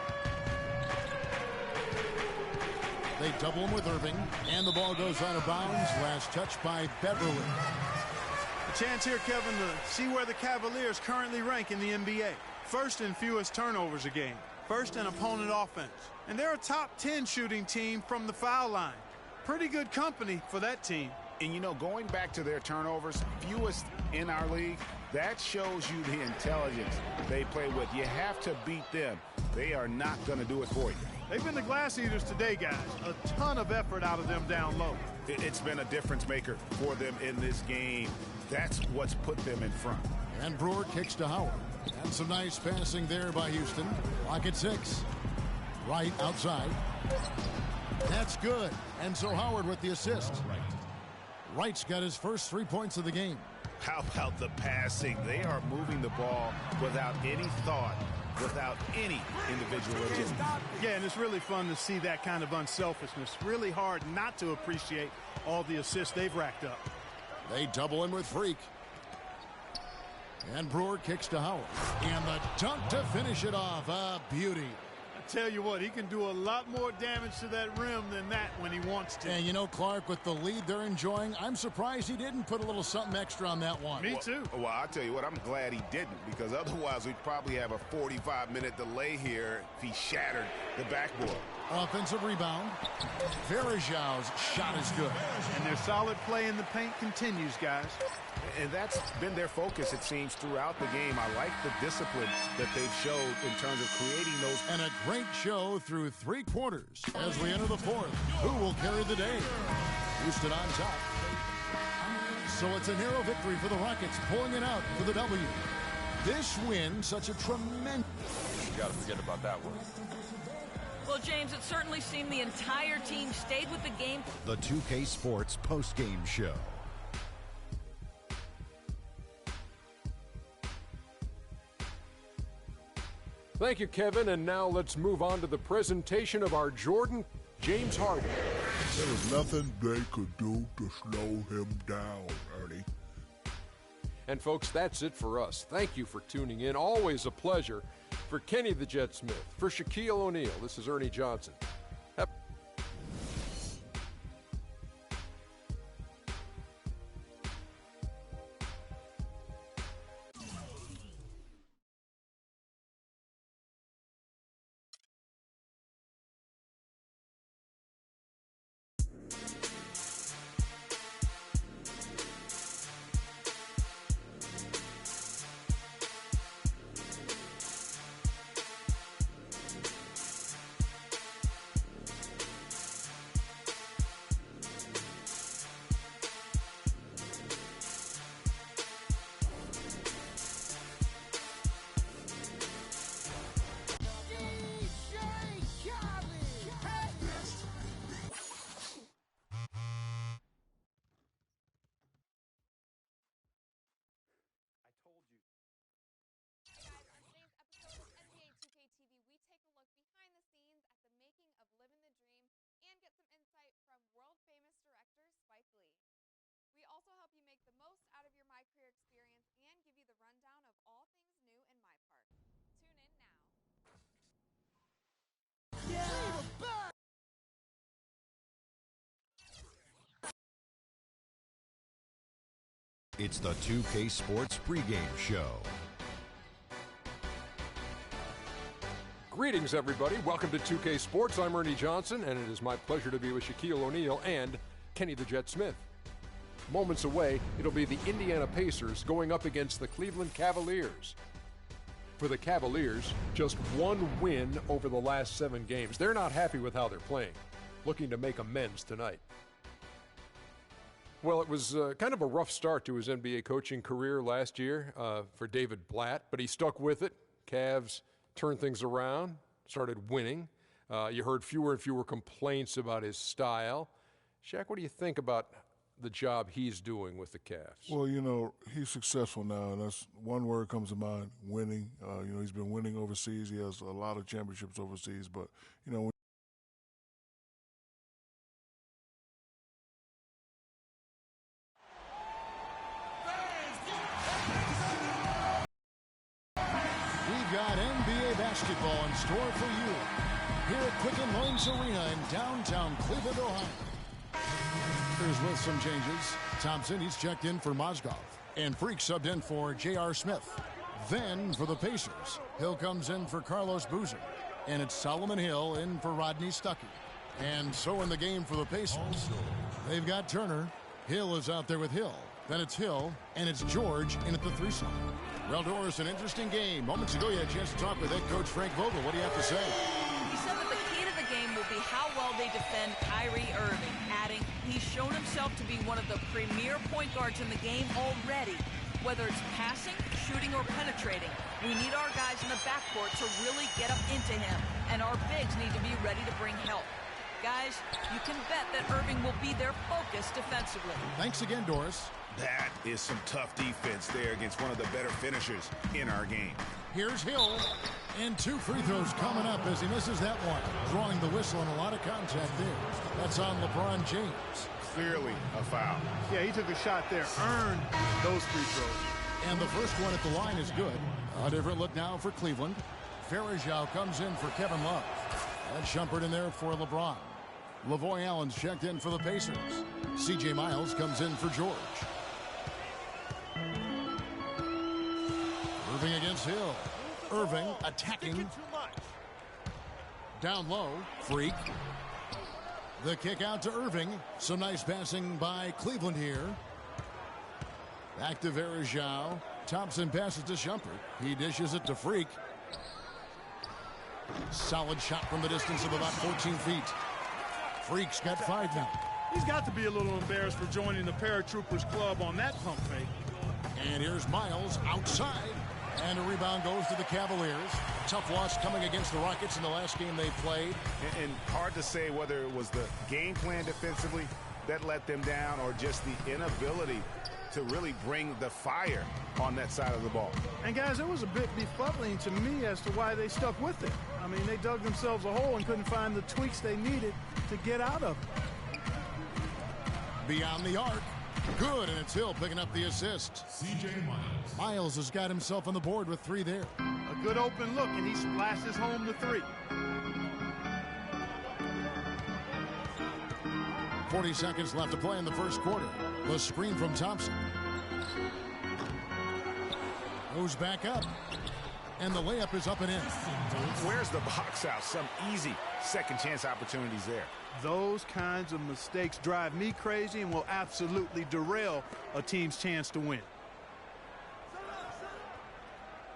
They double him with Irving, and the ball goes out of bounds. Last touch by Beverly. A chance here, Kevin, to see where the Cavaliers currently rank in the NBA. First in fewest turnovers a game. First in opponent offense. And they're a top 10 shooting team from the foul line. Pretty good company for that team. And, you know, going back to their turnovers, fewest in our league, that shows you the intelligence they play with. You have to beat them. They are not going to do it for you. They've been the glass eaters today, guys. A ton of effort out of them down low. It's been a difference maker for them in this game. That's what's put them in front. And Brewer kicks to Howard. And some nice passing there by Houston. Clock at 6. Right outside. That's good. And so Howard with the assist. Wright's got his first 3 points of the game. How about the passing? They are moving the ball without any thought, without any individual agenda. Yeah, and it's really fun to see that kind of unselfishness. Really hard not to appreciate all the assists they've racked up. They double in with Freak. And Brewer kicks to Howard. And the dunk to finish it off. A beauty. I tell you what, he can do a lot more damage to that rim than that when he wants to. And you know, Clark, with the lead they're enjoying, I'm surprised he didn't put a little something extra on that one. Me too. Well, I'll tell you what, I'm glad he didn't, because otherwise we'd probably have a 45-minute delay here if he shattered the backboard. Offensive rebound. Verajau's shot is good. And their solid play in the paint continues, guys. And that's been their focus, it seems, throughout the game. I like the discipline that they've showed in terms of creating those. And a great show through 3 quarters as we enter the 4th. Who will carry the day? Houston on top. So it's a narrow victory for the Rockets, pulling it out for the W. This win, such a tremendous... You got to forget about that one. Well, James, it certainly seemed the entire team stayed with the game. The 2K Sports postgame show. Thank you, Kevin. And now let's move on to the presentation of our Jordan, James Harden. There was nothing they could do to slow him down, Ernie. And folks, that's it for us. Thank you for tuning in. Always a pleasure. For Kenny the Jet Smith, for Shaquille O'Neal, this is Ernie Johnson. It's the 2K Sports pregame show. Greetings, everybody. Welcome to 2K Sports. I'm Ernie Johnson, and it is my pleasure to be with Shaquille O'Neal and Kenny the Jet Smith. Moments away, it'll be the Indiana Pacers going up against the Cleveland Cavaliers. For the Cavaliers, just one win over the last 7 games. They're not happy with how they're playing, looking to make amends tonight. Well, it was kind of a rough start to his NBA coaching career last year for David Blatt, but he stuck with it. Cavs turned things around, started winning. You heard fewer and fewer complaints about his style. Shaq, what do you think about the job he's doing with the Cavs? Well, you know, he's successful now, and that's one word comes to mind, winning. You know, he's been winning overseas. He has a lot of championships overseas, but, you know, got NBA basketball in store for you here at Quicken Loans Arena in downtown Cleveland, Ohio. Here's with some changes. Thompson, he's checked in for Mozgov, and Freak subbed in for J.R. Smith. Then for the Pacers, Hill comes in for Carlos Boozer, and it's Solomon Hill in for Rodney Stuckey. And so in the game for the Pacers, they've got Turner. Hill is out there with Hill. Then it's Hill, and it's George in at the 3 slot. Well, Doris, an interesting game. Moments ago, you had a chance to talk with head coach Frank Vogel. What do you have to say? He said that the key to the game will be how well they defend Kyrie Irving, adding he's shown himself to be one of the premier point guards in the game already. Whether it's passing, shooting, or penetrating, we need our guys in the backcourt to really get up into him, and our bigs need to be ready to bring help. Guys, you can bet that Irving will be their focus defensively. Thanks again, Doris. That is some tough defense there against one of the better finishers in our game. Here's Hill, and 2 free throws coming up as he misses that one. Drawing the whistle and a lot of contact there. That's on LeBron James. Clearly a foul. Yeah, he took a shot there, earned those free throws. And the first one at the line is good. A different look now for Cleveland. Verajao comes in for Kevin Love. That's Shumpert in there for LeBron. Lavoy Allen's checked in for the Pacers. C.J. Miles comes in for George. Irving against Hill. Irving attacking. Down low. Freak. The kick out to Irving. Some nice passing by Cleveland here. Back to Verajao. Thompson passes to Shumpert. He dishes it to Freak. Solid shot from the distance of about 14 feet. Freak's got 5 now. He's got to be a little embarrassed for joining the Paratroopers Club on that pump fake. And here's Miles outside. And a rebound goes to the Cavaliers. Tough loss coming against the Rockets in the last game they played. And hard to say whether it was the game plan defensively that let them down or just the inability to really bring the fire on that side of the ball. And guys, it was a bit befuddling to me as to why they stuck with it. I mean, they dug themselves a hole and couldn't find the tweaks they needed to get out of it. Beyond the arc. Good, and it's Hill picking up the assist. C.J. Miles. Miles has got himself on the board with 3 there. A good open look, and he splashes home the 3. 40 seconds left to play in the first quarter. The screen from Thompson. Goes back up. And the layup is up and in. Where's the box out? Some easy second chance opportunities there. Those kinds of mistakes drive me crazy and will absolutely derail a team's chance to win.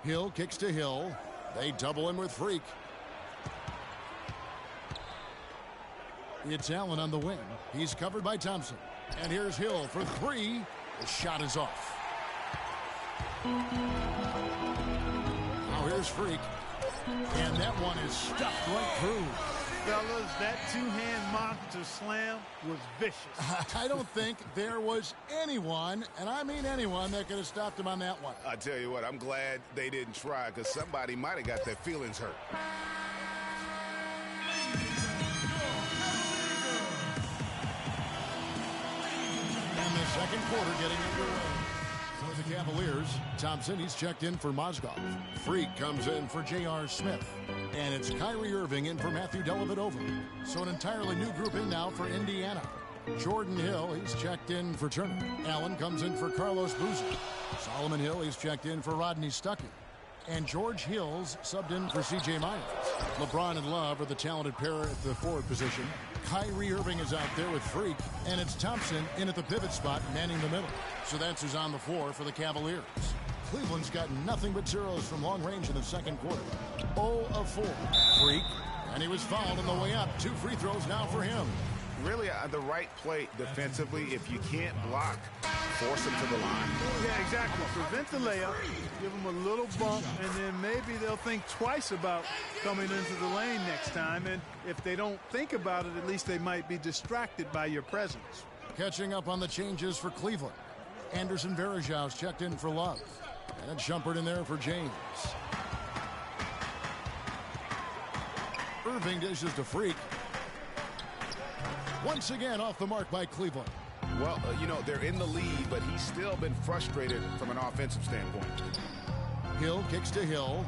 Hill kicks to Hill. They double him with Freak. It's Allen on the wing. He's covered by Thompson. And here's Hill for 3. The shot is off. Now here's Freak. And that one is stuffed right through. Fellas, that 2-hand monster slam was vicious. I don't think there was anyone, and I mean anyone, that could have stopped him on that one. I tell you what, I'm glad they didn't try because somebody might have got their feelings hurt. And the second quarter getting underway. So the Cavaliers, Thompson, he's checked in for Mozgov. Freak comes in for J.R. Smith. And it's Kyrie Irving in for Matthew Dellavedova. So an entirely new group in now for Indiana. Jordan Hill, he's checked in for Turner. Allen comes in for Carlos Boozer. Solomon Hill, he's checked in for Rodney Stuckey. And George Hill's subbed in for C.J. Myers. LeBron and Love are the talented pair at the forward position. Kyrie Irving is out there with Freak. And it's Thompson in at the pivot spot, manning the middle. So that's who's on the floor for the Cavaliers. Cleveland's got nothing but zeros from long range in the second quarter. 0 of 4. Freak. And he was fouled on the way up. 2 free throws now for him. Really the right play defensively. If you can't block, force him to the line. Yeah, exactly. Prevent the layup, give them a little bump, and then maybe they'll think twice about coming into the lane next time. And if they don't think about it, at least they might be distracted by your presence. Catching up on the changes for Cleveland. Anderson Varejau's checked in for Love. And Shumpert in there for James. Irving dishes to Freak. Once again off the mark by Cleveland. Well, they're in the lead, but he's still been frustrated from an offensive standpoint. Hill kicks to Hill.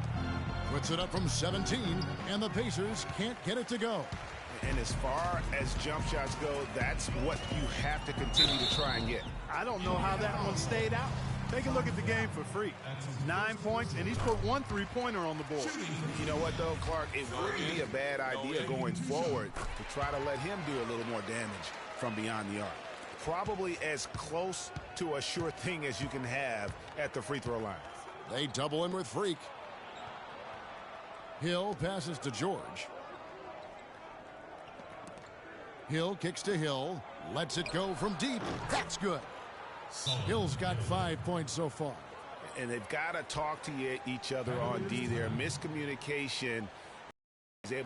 Puts it up from 17, and the Pacers can't get it to go. And as far as jump shots go, that's what you have to continue to try and get. I don't know how that one stayed out. Take a look at the game for Freak. 9 points, and he's put 1 3-pointer on the board. You know what, though, Clark? It wouldn't be a bad idea going forward to try to let him do a little more damage from beyond the arc. Probably as close to a sure thing as you can have at the free throw line. They double him with Freak. Hill passes to George. Hill kicks to Hill. Lets it go from deep. That's good. Hill's got 5 points so far. And they've got to talk to each other on D there. Miscommunication. He's able